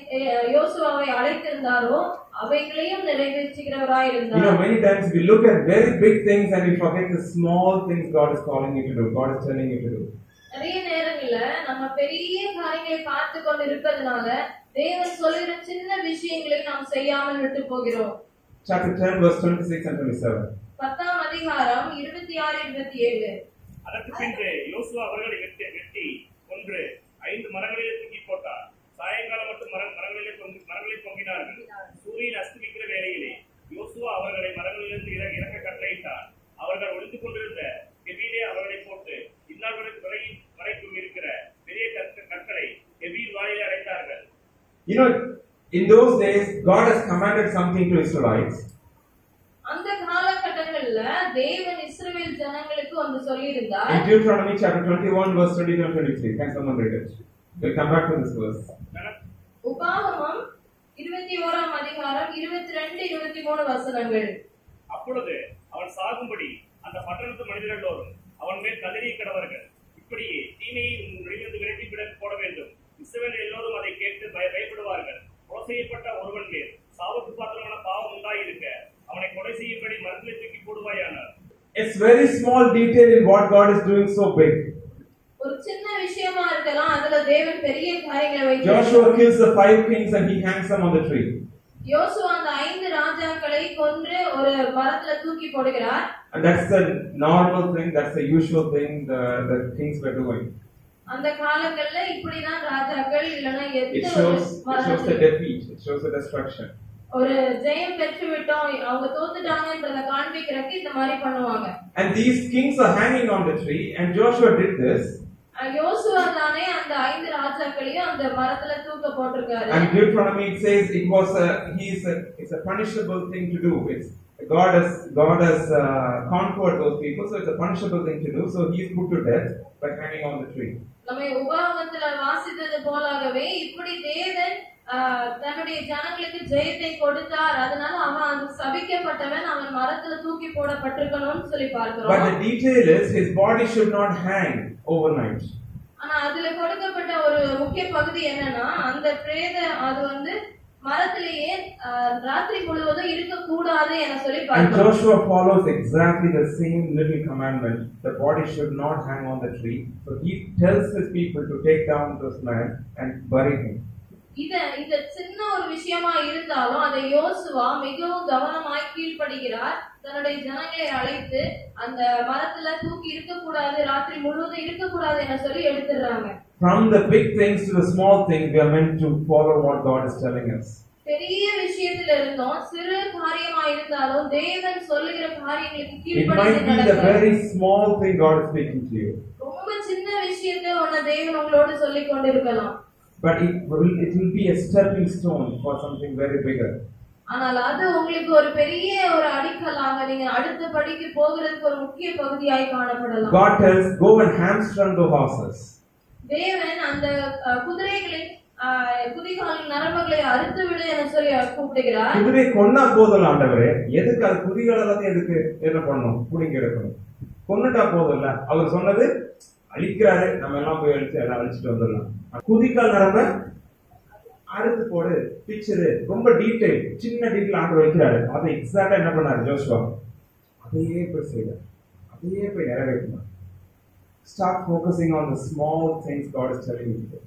Speaker 2: யோசுவாவை அழைத்திருந்தாரோ அவைகளையும் நிறைவேற்றுகிறவராயிருந்தார்.
Speaker 1: You know, many times we look at very big things and we forget the small things God is calling you to do. God is telling you to do.
Speaker 2: நிறைய நேரங்கள்ல நம்ம பெரிய காரியங்களை பார்த்து கொண்டு இருப்பதனால தேவன் சொல்லுகிற சின்ன விஷயங்களை நாம் செய்யாமல் விட்டு போகிறோம்.
Speaker 1: Chapter 10 verse 26 and 27.
Speaker 2: 10ஆம் அதிகாரம் 26 27.
Speaker 4: அதற்கு பின்பு யோசுவா அவர்களை வெட்டி கொன்று 5 மரங்களிலே தூக்கி போட்டார். சாயங்காலம் மட்டும் மரங்களிலே தொங்கினார்கள். சூரியன் அஸ்தமிக்கிற வேளையிலே யோசுவா அவர்களை மரங்களிலிருந்து இறக்க கட்டளையிட்டார். அவர்கள் ஒளிந்து கொண்டிருந்த கெபீலே அவர்களை போட்டு இந்நாள் வரைக்கும் இருக்கிற பெரிய கற்களை கெபீர் வாயிலே அடைத்தார்கள்.
Speaker 1: You know, in those days God has commanded something to Israelites.
Speaker 2: அந்த காலகட்டங்கள்ல தேவன் இஸ்ரவேல் ஜனங்களுக்கு ஒன்று சொல்லியிருந்தார்.
Speaker 1: In Deuteronomy chapter 21 verse 22 and 23. Can someone read it? We'll come back to this verse.
Speaker 2: உபாகமம் 21ஆம் அதிகாரம் 22 23 வசனங்கள்.
Speaker 4: அப்பொழுது அவன் சாகும்படி அந்த பட்டணத்து மனிதர்கள் எல்லோரும் அவன் மேல் கல்லெறிய கடவர்கள். இப்படியே தீமையை உன்னிலிருந்து விரட்டி போட வேண்டும். இஸ்ரவேல் எல்லோரும் அதை கேட்டு பயப்படுவார்கள். கொலை செய்யப்பட்ட ஒருவன் மேல் சாவுக்கு பாத்திரமான பாவம் உண்டாயிருக்க அவனை கொலை செய்யும்படி மரத்திலே தூக்கி போடுவாயானார்.
Speaker 1: It's very small detail in what God is doing so big.
Speaker 2: ஒரு சின்ன விஷயமா இருக்கலாம், அதுல தேவன் பெரிய காரியங்களை வைக்கிறார்.
Speaker 1: Joshua kills the 5 kings and he hangs them on the tree.
Speaker 2: யோசுவா அந்த 5 ராஜாக்களை கொன்று ஒரு மரத்துல தூக்கி போடுகிறார்.
Speaker 1: And that's the normal thing, that's the usual thing the kings were doing.
Speaker 2: அந்த காலங்கள்ல இப்படிதான் ராஜாக்கள் இல்லனா
Speaker 1: It shows the defeat, it shows the destruction.
Speaker 2: ஒரு ஜெயம் பெற்று விட்டோம், அவங்க தோத்துட்டாங்கன்றத காண்பிக்கிறதுக்கு இந்த மாதிரி பண்ணுவாங்க.
Speaker 1: And these kings are hanging on the tree and Joshua did this.
Speaker 2: யோசுவா தானே அந்த 5 ராஜாக்களையும் அந்த மரத்துல தூக்க போட்டுருக்காரு.
Speaker 1: And Deuteronomy it says it's a punishable thing to do. It's God has conquered those people, so it's a punishable thing to do. So he is put to death by hanging on the tree.
Speaker 2: நம்ம உபாகமத்துல வாசித்தது போலவே இப்படி தேவன் தன்னுடைய ஜனங்களுக்கு ஜெயத்தை கொடுத்தார். அதனால அவன் சபிக்கப்பட்டவன், அவன் மரத்துல தூக்கி போடப்பட்டிருக்கணும்னு சொல்லி பார்க்கிறோம்.
Speaker 1: But the detail is his body should not hang overnight.
Speaker 2: ஆனா அதுல கொடுக்கப்பட்ட ஒரு முக்கிய பகுதி என்னன்னா அந்த பிரேத அது வந்து மரத்திலேயே ராத்திரி முழுவதும் இருக்க கூடாது என சொல்லி
Speaker 1: பார்க்கிறோம். And Joshua follows exactly the same little commandment. The body should not hang on the tree. So he tells his people to take down this man and bury him.
Speaker 2: இந்த சின்ன ஒரு விஷயமா இருந்தாலும் அதை யோசுவா மிகவும் கவனமாய் கீழ்ப்படுகிறார். தன்னுடைய ஜனங்களை அழைத்து அந்த மரத்துல தூக்கி இருக்க கூடாது, ராத்திரி முழுவதும் இருக்க கூடாது என சொல்லி எடுத்துறாங்க.
Speaker 1: From the big things to the small things, we are meant to follow what God is telling us.
Speaker 2: பெரிய விஷயத்துல இருந்தோம் சிறு காரியமா இருந்தாலும் தேவன் சொல்லுகிற காரியங்களுக்கு
Speaker 1: It
Speaker 2: கீழ்ப்படிந்து
Speaker 1: might be the
Speaker 2: நடக்க.
Speaker 1: very small thing God is speaking to you.
Speaker 2: ரொம்ப சின்ன விஷயத்தை ஒன்ன தேவன் உங்களோடு சொல்லிக் கொண்டிருக்கலாம்.
Speaker 1: But it will be a stepping stone for something very bigger.
Speaker 2: ஆனால் அது உங்களுக்கு ஒரு பெரிய ஒரு அடிக்கலாக நீங்க அடுத்த படிக்கு போகிறதுக்கு ஒரு முக்கிய பகுதியாய் காணப்படலாம்.
Speaker 1: God tells, go and hamstrung the horses.
Speaker 2: தேவன் அந்த குதிரைகளை குதிகால் நரம்புகளை அறுத்து விடு என சொல்லி கூப்பிடுகிறார்.
Speaker 1: குதிரை கொன்னா போதும் ஆண்டவரே, எதுக்கு அது குதிகால் எல்லாத்தையும் எதுக்கு என்ன பண்ணணும், புடிங்க எடுக்கணும், கொன்னுட்டா போதும்ல. அவர் சொன்னது அழிக்கிறாரு, நம்ம எல்லாம் போய் அழிச்சிட்டு வந்துடலாம். குதிகால் நரம்ப அறுத்து போடு, பிக்சரு, ரொம்ப டீடைல், சின்ன டீடைல் ஆண்டவர் வைக்கிறாரு. அதை எக்ஸாக்டா என்ன பண்ணாரு ஜோஷுவா, அதையே போய் செய்தார், அதையே போய் நிறைவேற்றினார். Start focusing on the small things God is telling you.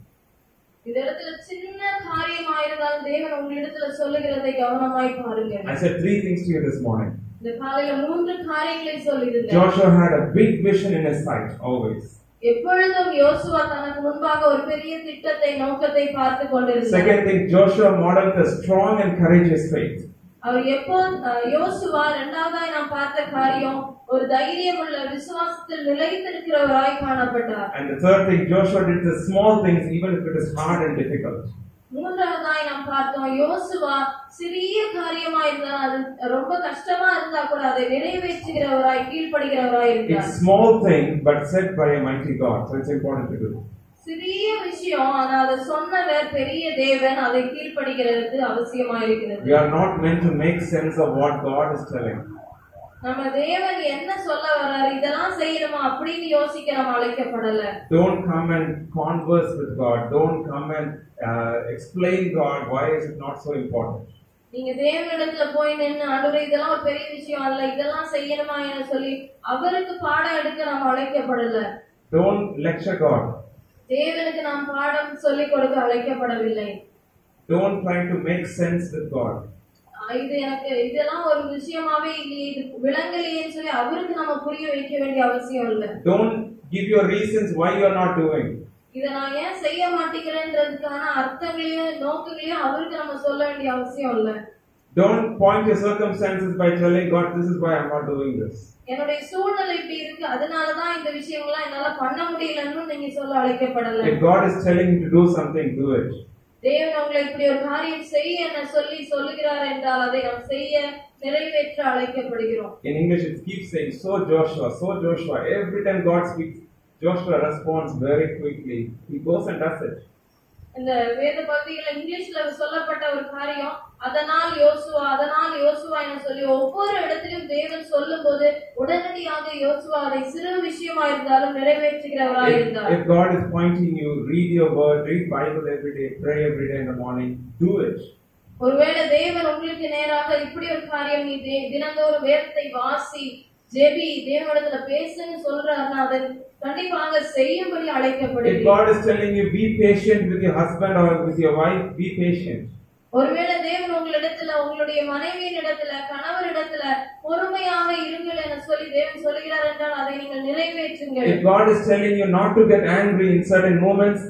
Speaker 2: இந்த இடத்துல சின்ன காரியமா இருந்தாலும் தேவன் உங்களிடத்துல சொல்லுகிறதை கவனமாய் பாருங்க.
Speaker 1: I said 3 things to you this morning.
Speaker 2: இந்த காலையில 3 காரியங்களை சொல்லியிருந்தேன்.
Speaker 1: Joshua had a big vision in his sight always.
Speaker 2: எப்பொழுதும் யோசுவா தனக்கு முன்பாக ஒரு பெரிய திட்டத்தை நோக்கத்தை பார்த்து கொண்டிருந்தார்.
Speaker 1: Second thing, Joshua modeled a strong and courageous faith.
Speaker 2: அவர் யோசுவா இரண்டாவதாய் நாம் பார்த்த காரியம் ஒரு தைரியமுள்ள விசுவாசத்தில் நிலைத்திருக்கிறவராய் காணப்பட்டார்.
Speaker 1: And the third thing, Joshua did the small things even if it is hard and difficult.
Speaker 2: மூன்றாவதாய் நாம் பார்த்தோம் யோசுவா சிறிய காரியமா இருந்தா அது ரொம்ப கஷ்டமா இருந்தா கூட அதை நிறைவேற்றுகிறவராய் கீழ்ப்படுகிறவராய் இருந்தார்.
Speaker 1: It's small thing but said by a mighty God, so it's important to do.
Speaker 2: சிறிய விஷயம் ஆனா அதை சொன்னவர் பெரிய தேவன், அதை கீழ்ப்படுகிறது அவசியமா இருக்கிறது.
Speaker 1: We are not meant to make sense of what God is telling.
Speaker 2: நம்ம தேவன் என்ன சொல்ல வர்றாரு, இதெல்லாம் செய்யணுமா அப்படின்னு யோசிக்க நம்ம அழைக்கப்படல.
Speaker 1: Don't come and converse with God. Don't come and explain God why is it not so important.
Speaker 2: நீங்க தேவனிடத்துல போய் நின்று ஆண்டவரே இதெல்லாம் ஒரு பெரிய விஷயம் அல்ல, இதெல்லாம் செய்யணுமா என சொல்லி அவருக்கு பாடம் எடுக்க நம்ம அழைக்கப்படல.
Speaker 1: Don't lecture God.
Speaker 2: தேவனுக்கு நாம் பாடம் சொல்லிக் கொடுக்க அழைக்கப்படவில்லை.
Speaker 1: Don't try to make sense with God.
Speaker 2: இது எனக்கு இதெல்லாம் ஒரு விஷயமாவே இல்லையே, இது விளங்கலையேன்னு சொல்லி அவருக்கு நம்ம புரிய வைக்க வேண்டிய அவசியம் இல்லை.
Speaker 1: Don't give your reasons why you are not doing.
Speaker 2: இத நான் ஏன் செய்ய மாட்டேங்கிறேன்றதுக்கான அர்த்தங்களையும் நோக்கங்களையும் அவருக்கு நம்ம சொல்ல வேண்டிய அவசியம் இல்லை.
Speaker 1: Don't point your circumstances by telling God this is why I am not doing this.
Speaker 2: என்னுடைய சூழ்நிலை இப்படி இருக்கு, அதனாலதான் இந்த விஷயங்கள்லாம் என்னால பண்ண முடியலன்னு நீங்க சொல்ல அழைக்கப்படல.
Speaker 1: If God is telling you to do something, do it.
Speaker 2: தேவன் உங்களை இப்படி ஒரு காரியம் செய்ய என்ன சொல்லி சொல்லுகிறார் என்றால் அதை நாம் செய்ய நிறைவேற்ற அழைக்கப்படுகிறோம்.
Speaker 1: In English it keeps saying so Joshua, so Joshua. Every time God speaks, Joshua responds very quickly. He goes and does it.
Speaker 2: இந்த வேத பகுதியில இங்கிலீஷ்ல சொல்லப்பட்ட ஒரு காரியம் அதனால் யோசுவா என சொல்லி ஒவ்வொரு இடத்திலும் தேவன் சொல்லும் போது உடனடியாக யோசுவா அதை சிறு விஷயமா இருந்தாலும் நிறைவேற்றுகிறவராய் இருந்தார்.
Speaker 1: If God is pointing you, read your word, read Bible every day, pray every day in the morning, do it.
Speaker 2: ஒருவேளை தேவன் உங்களுக்கு நேராக இப்படி ஒரு காரியம் நீ தினந்தோறும் வேதத்தை வாசி ஜெபி தேவனிடத்துல பேசுன்னு சொல்றாருன்னா அதை கண்டிப்பாக செய்யும்படி அழைக்கப்படுகிறது.
Speaker 1: If God is telling you be patient with your husband or with your wife, be patient.
Speaker 2: ஒருவேளை தேவன் உங்களிடத்துல உங்களுடைய மனைவியின் இடத்துல கணவரிடத்துல பொறுமையாக இருங்கள் என சொல்லி தேவன் சொல்கிறார் என்றால் அதை நீங்கள் நிறைவேற்றுங்கள்.
Speaker 1: If God is telling you not to get angry in certain moments,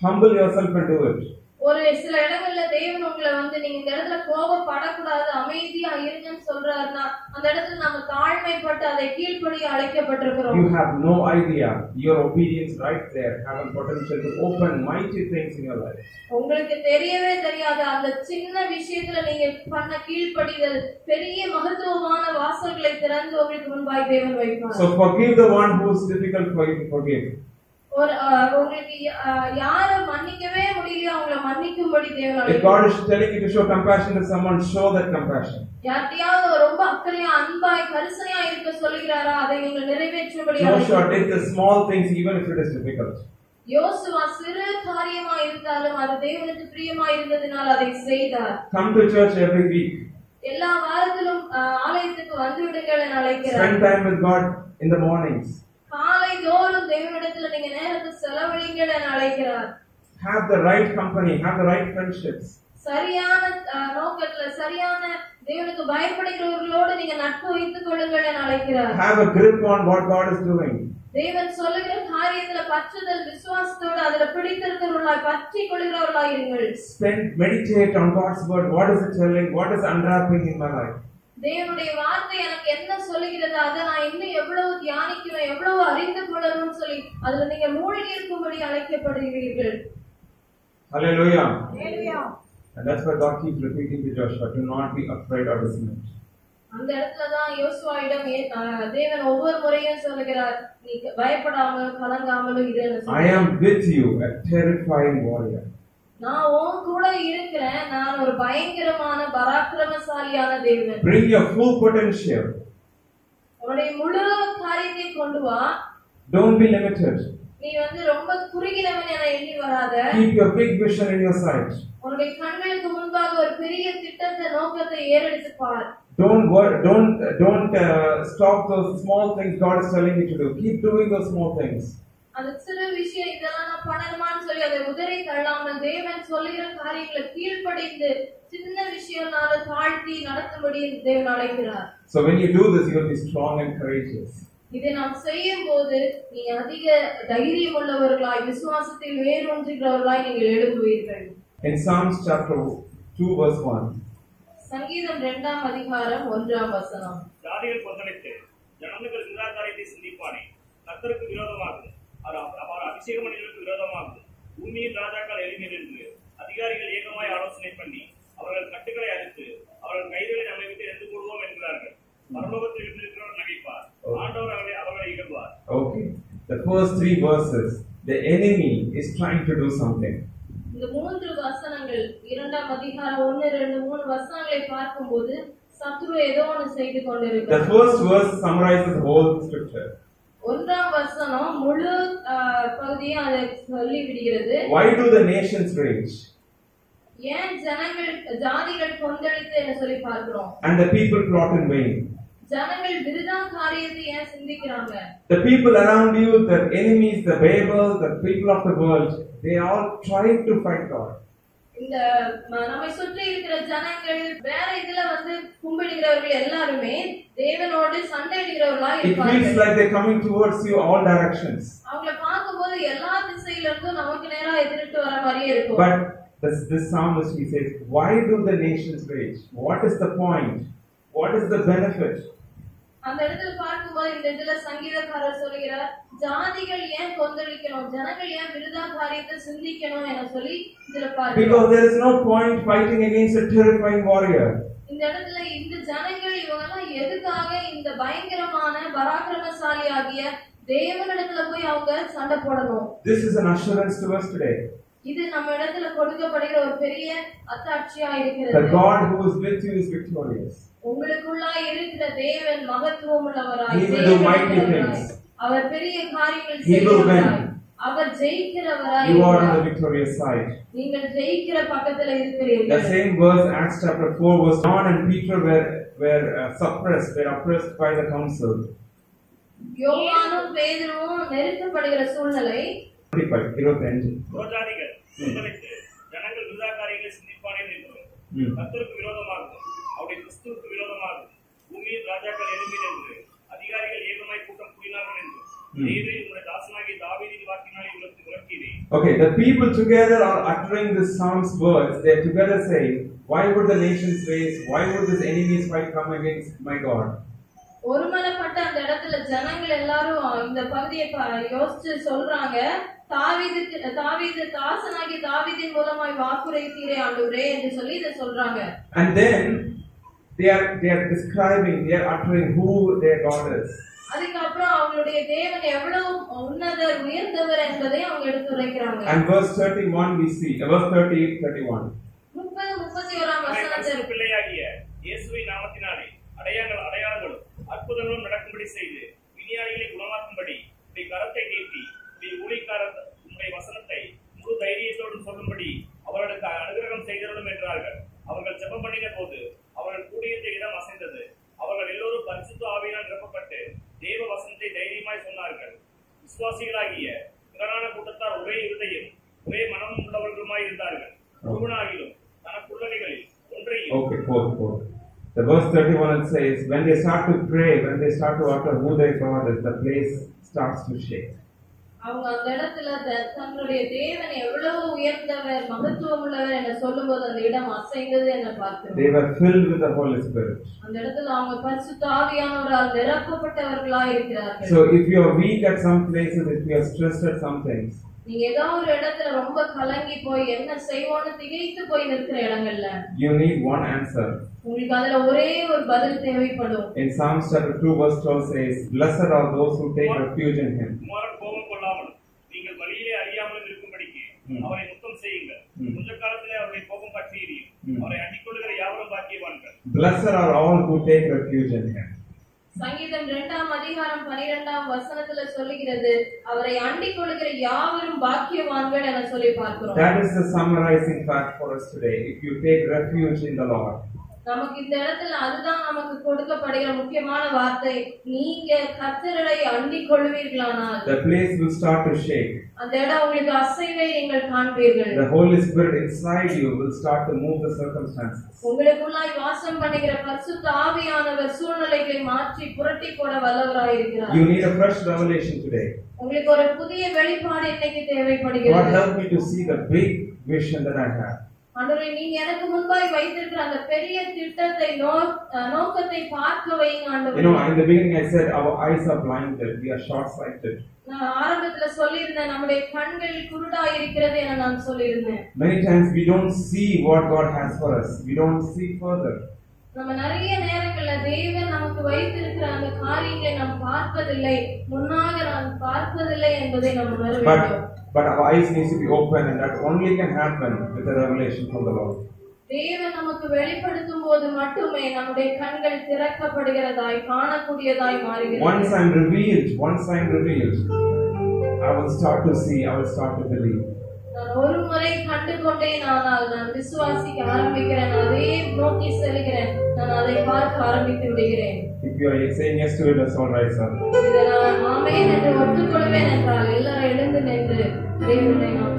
Speaker 1: humble yourself and do it.
Speaker 2: ஒரு சில இடங்கள்ல தேவன் உங்களை நீங்க இந்த இடத்துல கோபப்படக்கூடாது அமைதியா இருங்கன்னு சொல்றாருன்னா அந்த இடத்துல நம்ம தாழ்மைப்பட்டு அதை கீழ்ப்படிய அழைக்கப்பட்டிருக்கிறோம்.
Speaker 1: You have no idea your obedience right there have a potential to open mighty things in your life.
Speaker 2: உங்களுக்கு தெரியவே தெரியாது அந்த சின்ன விஷயத்துல நீங்க பண்ண கீழ்ப்படிதல் பெரிய மகத்துவமான வாசல்களை திறந்து உங்களுக்கு முன்பாய் தேவன் வைப்பார்.
Speaker 1: So forgive the one who is difficult for you to forgive.
Speaker 2: உங்களுக்கு யார மன்னிக்கவே முடியலையோ அவங்கள மன்னிக்கும்படி தேவன் அழைக்கிறார்.
Speaker 1: If God is telling you to show compassion to someone, show that compassion.
Speaker 2: யார்கிட்டயாவது ரொம்ப அக்கறையா அன்பாய் கரிசனையா இருக்க சொல்கிறாரா அதை நீங்கள் நிறைவேற்றும்படி
Speaker 1: Joshua did the small things even if it is difficult.
Speaker 2: யோசுவா சிறு காரியமா இருந்தாலும் அது தேவனுக்கு பிரியமா இருந்ததனால் அதை செய்தார்.
Speaker 1: Come to church every week.
Speaker 2: எல்லா வாரத்திலும் ஆலயத்துக்கு வந்து விடுங்கள் என அழைக்கிறார்.
Speaker 1: Spend time with God in the mornings.
Speaker 2: காலை தோறும் தேவனிடத்தில் நீங்க நேரத்தை செலவழிங்கள் என அழைக்கிறார்.
Speaker 1: Have the right company, have the right friendships.
Speaker 2: சரியான நோக்கத்துல சரியான தேவனுக்கு பயப்படுகிறவர்களோடு நீங்க நட்பு வைத்துக் கொள்ளுங்கள் என அழைக்கிறார்.
Speaker 1: Have a grip on what God is doing.
Speaker 2: தேவன் சொல்லுகிற காரியத்துல பற்றுதல் விசுவாசத்தோடு அதுல பிடித்திருக்கிறவர்களாய் பற்றிக் கொள்கிறவர்களாய் இருங்கள்.
Speaker 1: Meditate on God's word. What is it telling? What is unwrapping in my life?
Speaker 2: தேவனுடைய வார்த்தை எனக்கு என்ன சொல்லுகிறது அதை நான் இன்னும் எவ்வளவு தியானிக்கணும் எவ்வளவு அறிந்து கொள்ளணும்னு சொல்லி அதுல நீங்க மூழ்கி இருக்கும்படி அழைக்கப்படுகிறீர்கள்.
Speaker 1: Hallelujah.
Speaker 2: Hallelujah.
Speaker 1: And that's why God keeps repeating to Joshua, do not be afraid or dismayed.
Speaker 2: அந்த இடத்துலதான் யோசுவாவிடம் தேவன் ஒவ்வொரு முறையும் சொல்லுகிறார் நீ பயப்படாமல் கலங்காமலும் இரு.
Speaker 1: I am with you, a terrifying warrior.
Speaker 2: நான் உன் கூட இருக்கிறேன். நான் ஒரு பயங்கரமான பராக்கிரமசாலியான தேவன்.
Speaker 1: Bring your full potential.
Speaker 2: உன்னுடைய முழு காரியத்தை கொண்டு வா.
Speaker 1: Don't be limited.
Speaker 2: நீ ரொம்ப குறுகினவன் என எண்ணி வராத.
Speaker 1: Keep your big vision in your sight.
Speaker 2: உன்னுடைய கண்களுக்கு முன்பாக ஒரு பெரிய திட்டத்தை நோக்கத்தை ஏறெடுத்து பார்.
Speaker 1: Don't stop those small things God is telling you to do. Keep doing those small things.
Speaker 2: அந்த சிறு விஷயம் இதெல்லாம் நான் பண்ணணுமான்னு சொல்லி அதை உதறி தள்ளாமல் தேவன் சொல்லுகிற காரியங்களை கீழ்ப்படிந்து சின்ன விஷயம்னால தாழ்த்தி நடத்தும்படி தேவன் அழைக்கிறார்.
Speaker 1: So when you do this, you will be strong and courageous.
Speaker 2: இதை நாம் செய்யும் போது நீ அதிக தைரியம் உள்ளவர்களாய் விசுவாசத்தில் வேரூன்றுகிறவர்களாய் நீங்கள் எழும்புவீர்கள்.
Speaker 1: In Psalms chapter 2 verse 1.
Speaker 2: சங்கீதம் 2ஆம் அதிகாரம் 1ஆம் வசனம்.
Speaker 4: ஜாதிகள் கொந்தளித்து ஜனங்கள் நிராகாரியத்தை சிந்திப்பானே, கர்த்தருக்கு விரோதமாகும், அவர் அபிஷேக மனிதர்களுக்கு விரோதமாகும். பூமியின் ராஜாக்கள் எழுப்பி நின்று அதிகாரிகள் ஏகமாய் ஆலோசனை பண்ணி அவர்கள் கட்டுகளை அழித்து அவர்கள் கைகளை நம்மை விட்டு எரிந்து போடுவோம் என்கிறார்கள். பரலோகத்தில் இருக்கிறவர் நகைப்பார், ஆண்டவர் அவர்களை இகழ்வார்.
Speaker 1: Okay, the first 3 verses, the enemy is trying to do something.
Speaker 2: இந்த 3 வசனங்கள் 2ஆம் அதிகாரம் 1, 2, 3 வசனங்களை பார்க்கும்போது சத்துரு ஏதோ ஒன்று செய்து கொண்டிருக்கிறார்.
Speaker 1: The first verse summarizes the whole scripture.
Speaker 2: 1ஆம் வசனம் முழு பகுதியை அதை சொல்லி விடுகிறது.
Speaker 1: Why do the nations rage?
Speaker 2: ஏன் ஜாதிகள் கொந்தளித்து என்று சொல்லி பார்க்கிறோம்.
Speaker 1: And the people plot in vain.
Speaker 2: ஜனங்கள் விருதா காரியத்தை ஏன் சிந்திக்கிறாங்க?
Speaker 1: The people around you, the enemies, the Babel, the people of the world, they all try to fight God.
Speaker 2: இந்த நம்மை சுற்றி இருக்கிற ஜனங்கள் வேற இதுல கும்பிடுகிறவர்கள் எல்லாருமே தேவனோடு சண்டையிடுகிறவர்களாக
Speaker 1: It feels like they're coming towards you all directions.
Speaker 2: அவங்களை பார்க்கும்போது எல்லா திசையில இருந்தும் நமக்கு நேரா எதிர்த்து வர மாதிரியே இருக்கும்.
Speaker 1: But this psalmist, he says, why do the nations rage? What is the point? What is the benefit?
Speaker 2: அந்த இடத்துல பார்க்கும்போது இந்த இடத்துல சங்கீதக்காரர் சொல்கிறார், ஜாதிகள் ஏன் கொந்தளிக்கணும், ஜனங்கள் ஏன் விருதா காரியத்தை சிந்திக்கணும் என சொல்லி இதுல பார்க்கிறோம்.
Speaker 1: Because there is no point fighting against a terrifying warrior.
Speaker 2: இந்த இடத்துல இந்த ஜனங்கள் இவங்கெல்லாம் எதுக்காக இந்த பயங்கரமான பராக்கிரமசாலி ஆகிய தேவனிடத்துல போய் அவங்க சண்டை போடணும்?
Speaker 1: This is an assurance to us today.
Speaker 2: இது நம்ம இடத்துல கொடுக்கப்படுகிற ஒரு பெரிய அத்தாட்சியா இருக்கிறது.
Speaker 1: The God who is with you is victorious.
Speaker 2: உங்களுக்குள்ளாய் இருக்கிற தேவன் மகத்துவம் உள்ளவராய்,
Speaker 1: He will do mighty things.
Speaker 2: அவர் பெரிய காரியங்கள்
Speaker 1: He will win.
Speaker 2: செய்வார். அவர் ஜெயிக்கிறவராய்.
Speaker 1: You are on the victorious side.
Speaker 2: நீங்கள் ஜெயிக்கிற பக்கத்துல இருக்கிறீர்கள்.
Speaker 1: The same verse, Acts chapter 4, verse John and Peter were suppressed, were oppressed by the council.
Speaker 2: யோவானும் பேதுருவும் நெருக்கப்படுகிற சூழ்நிலை.
Speaker 1: 25.
Speaker 4: புறஜாதிகள் கொந்தளித்து ஜனங்கள் விருதா காரியங்களை சிந்திப்பானே என்றும், கர்த்தருக்கு விரோதமாகும், அவருடைய கிறிஸ்துவுக்கு விரோதமாகும், பூமியின் ராஜாக்கள் எழும்பி நின்று அதிகாரிகள் ஏகமாய் கூட்டம் கூடினார்கள் என்றும், தேவரீர் உம்முடைய தாசனாகிய தாவீதின் வாக்கினாலே உலகத்தை உலக்கிறீர்.
Speaker 1: Okay, the people together are uttering this psalm's words. They are together saying, why would the nations rage? Why would this enemy's fight come against my God?
Speaker 2: ஒருமனப்பட்ட அந்த இடத்துல ஜனங்கள் எல்லாரும் இந்த பகுதியை யோசிச்சு சொல்றாங்க, தாவீது தாசனாகிய தாவீதின் மூலமாய் வாக்குரைத்தீரே ஆண்டவரே என்று சொல்லி இதை சொல்றாங்க.
Speaker 1: And then they are describing, they are uttering who their God is.
Speaker 2: அதுக்கப்புறம் அவங்களுடைய தேவன் எவ்வளவு உன்னதர் உயர்ந்தவர் என்பதை அவங்க எடுத்துரைக்கிறாங்க.
Speaker 1: And verse 31 we see, verse 30, 31.
Speaker 2: 31ஆம் வசனத்தில்
Speaker 4: பிள்ளையாகிய இயேசுவின் நாமத்தினாலே அடையாளங்களும் அற்புதங்களும் நடக்கும்படி செய்து விஞ்ஞானிகளை குணமாக்கும்படி உடைய கரத்தை நீட்டி உடைய ஊழியக்காரர் உடைய வசனத்தை முழு தைரியத்தோடு சொல்லும்படி அவர்களுக்கு அனுகிரகம் செய்திருடும் என்றார்கள். அவர்கள் ஜெபம் பண்ணின போது அவர்கள் கூடியிருந்த இடம் அசைந்தது. அவர்கள் எல்லோரும் பரிசுத்த ஆவியினால் நிரப்பப்பட்டு தேவ வசனத்தை தைரியமாய் சொன்னார்கள். விசுவாசிகளாகிய திரளான கூட்டத்தார் ஒரே இருதயம் ஒரே மனம் உள்ளவர்களுமாய் இருந்தார்கள். ஒருவனாகிலும் தனக்குள்ளவைகளில் ஒன்றையும்.
Speaker 1: Okay, fourth. The verse 31 it says, when they start to pray, when they start to utter who their God is, the place starts to shake.
Speaker 2: அவங்க அந்த இடத்துல தங்களுடைய தேவன் எவ்வளவு உயர்ந்தவர் மகத்துவம் உள்ளவர் என சொல்லும்போது அந்த இடம் அசைந்தது என பார்க்கிறோம்.
Speaker 1: They were filled with the Holy Spirit.
Speaker 2: அந்த இடத்துல அவங்க பரிசுத்த ஆவியானவரால் நிரப்பப்பட்டவர்களாய் இருக்கிறார்கள்.
Speaker 1: So if you are weak at some places, if you are stressed at some things,
Speaker 2: நீங்க ஏதோ ஒரு இடத்துல ரொம்ப கலங்கி போய் என்ன செய்வோன்னு திகைத்து போய் நிற்கிற இடங்கள்ல
Speaker 1: you need one answer.
Speaker 2: உங்களுக்கு அதுல ஒரே ஒரு பதில் தேவைப்படும்.
Speaker 1: In Psalms chapter 2 verse 12 says, blessed are those who take refuge in him.
Speaker 4: குமாரன் கோபம் கொள்ளாமலும் நீங்கள் வழியிலே அறியாமலும் இருக்கும்படிக்கு அவரை முத்தம் செய்யுங்கள். கொஞ்ச காலத்திலே அவருடைய கோபம் பற்றி எரியும். அவரை அண்டிக் கொள்ளுகிற யாவரும் பாக்கியவான்கள்.
Speaker 1: Blessed are all who take refuge in him.
Speaker 2: சங்கீதம் 2ஆம் அதிகாரம் 12ஆம் வசனத்துல சொல்லுகிறது, அவரை அண்டிக் கொள்ளுகிற யாவரும் பாக்கியவான்கள் என சொல்லி பார்க்கிறோம்.
Speaker 1: That is the summarizing fact for us today. If you take refuge in the Lord.
Speaker 2: நமக்கு இந்த இடத்துல அதுதான் நமக்கு கொடுக்கப்படுகிற முக்கியமான வார்த்தை. நீங்க கர்த்தரை அண்டிக் கொள்வீர்களானால்
Speaker 1: the place will start to shake.
Speaker 2: அந்த இடம் உங்களுக்கு அசைவை நீங்கள் காண்பீர்கள்.
Speaker 1: The Holy Spirit inside you will start to move the circumstances.
Speaker 2: உங்களுக்குள்ளாய் வாசம் பண்ணுகிற பரிசுத்த ஆவியானவர் சூழ்நிலைகளை மாற்றி புரட்டி போட வல்லவராய் இருக்கிறார்.
Speaker 1: You need a fresh revelation today.
Speaker 2: உங்களுக்கு ஒரு புதிய வெளிப்பாடு இன்னைக்கு தேவைப்படுகிறது.
Speaker 1: God help me to see the big vision that I have.
Speaker 2: ஆண்டவரே, நீங்க எனக்கு முன்பாய் வைத்திருக்கிற அந்த பெரிய திட்டத்தை நோக்கத்தை பார்க்க வைங்க ஆண்டவரே.
Speaker 1: You know, in the beginning I said our eyes are blinded, we are short sighted.
Speaker 2: நான் ஆரம்பத்துல சொல்லியிருந்தேன், நம்முடைய கண்கள் குருடாய் இருக்கிறது என நான் சொல்லியிருந்தேன்.
Speaker 1: Many times we don't see what God has for us. We don't see further.
Speaker 2: நம்ம நிறைய நேரங்கள்ல தேவன் நமக்கு வைத்திருக்கிற அந்த காரியங்களை நாம் பார்ப்பதில்லை, முன்னாக நாம் பார்ப்பதில்லை என்பதை நாம் உணர வேண்டும்.
Speaker 1: But our eyes need to be open, and that only can happen with a revelation from the Lord.
Speaker 2: தேவன் நமக்கு வெளிப்படுத்தும் போது மட்டுமே நம்முடைய கண்கள் திறக்கப்படுகிறதாய் காணக்கூடியதாய் மாறுகிறது.
Speaker 1: Once I'm revealed, I will start to see, I will start to believe.
Speaker 2: நான் ஒரு முறை கண்டு கொண்டேன், ஆனால் நான் விசுவாசிக்க ஆரம்பிக்கிறேன், அதே நோக்கி செல்கிறேன், நான் அதை பார்க்க ஆரம்பித்து விடுகிறேன்.
Speaker 1: If you are saying yes to it, that's all right, sir.
Speaker 2: இதை நான் ஆமென் என்று ஒத்துக்கொள்வேன் என்றால் எல்லாரும் எழுந்து நின்று தேவனை நாம்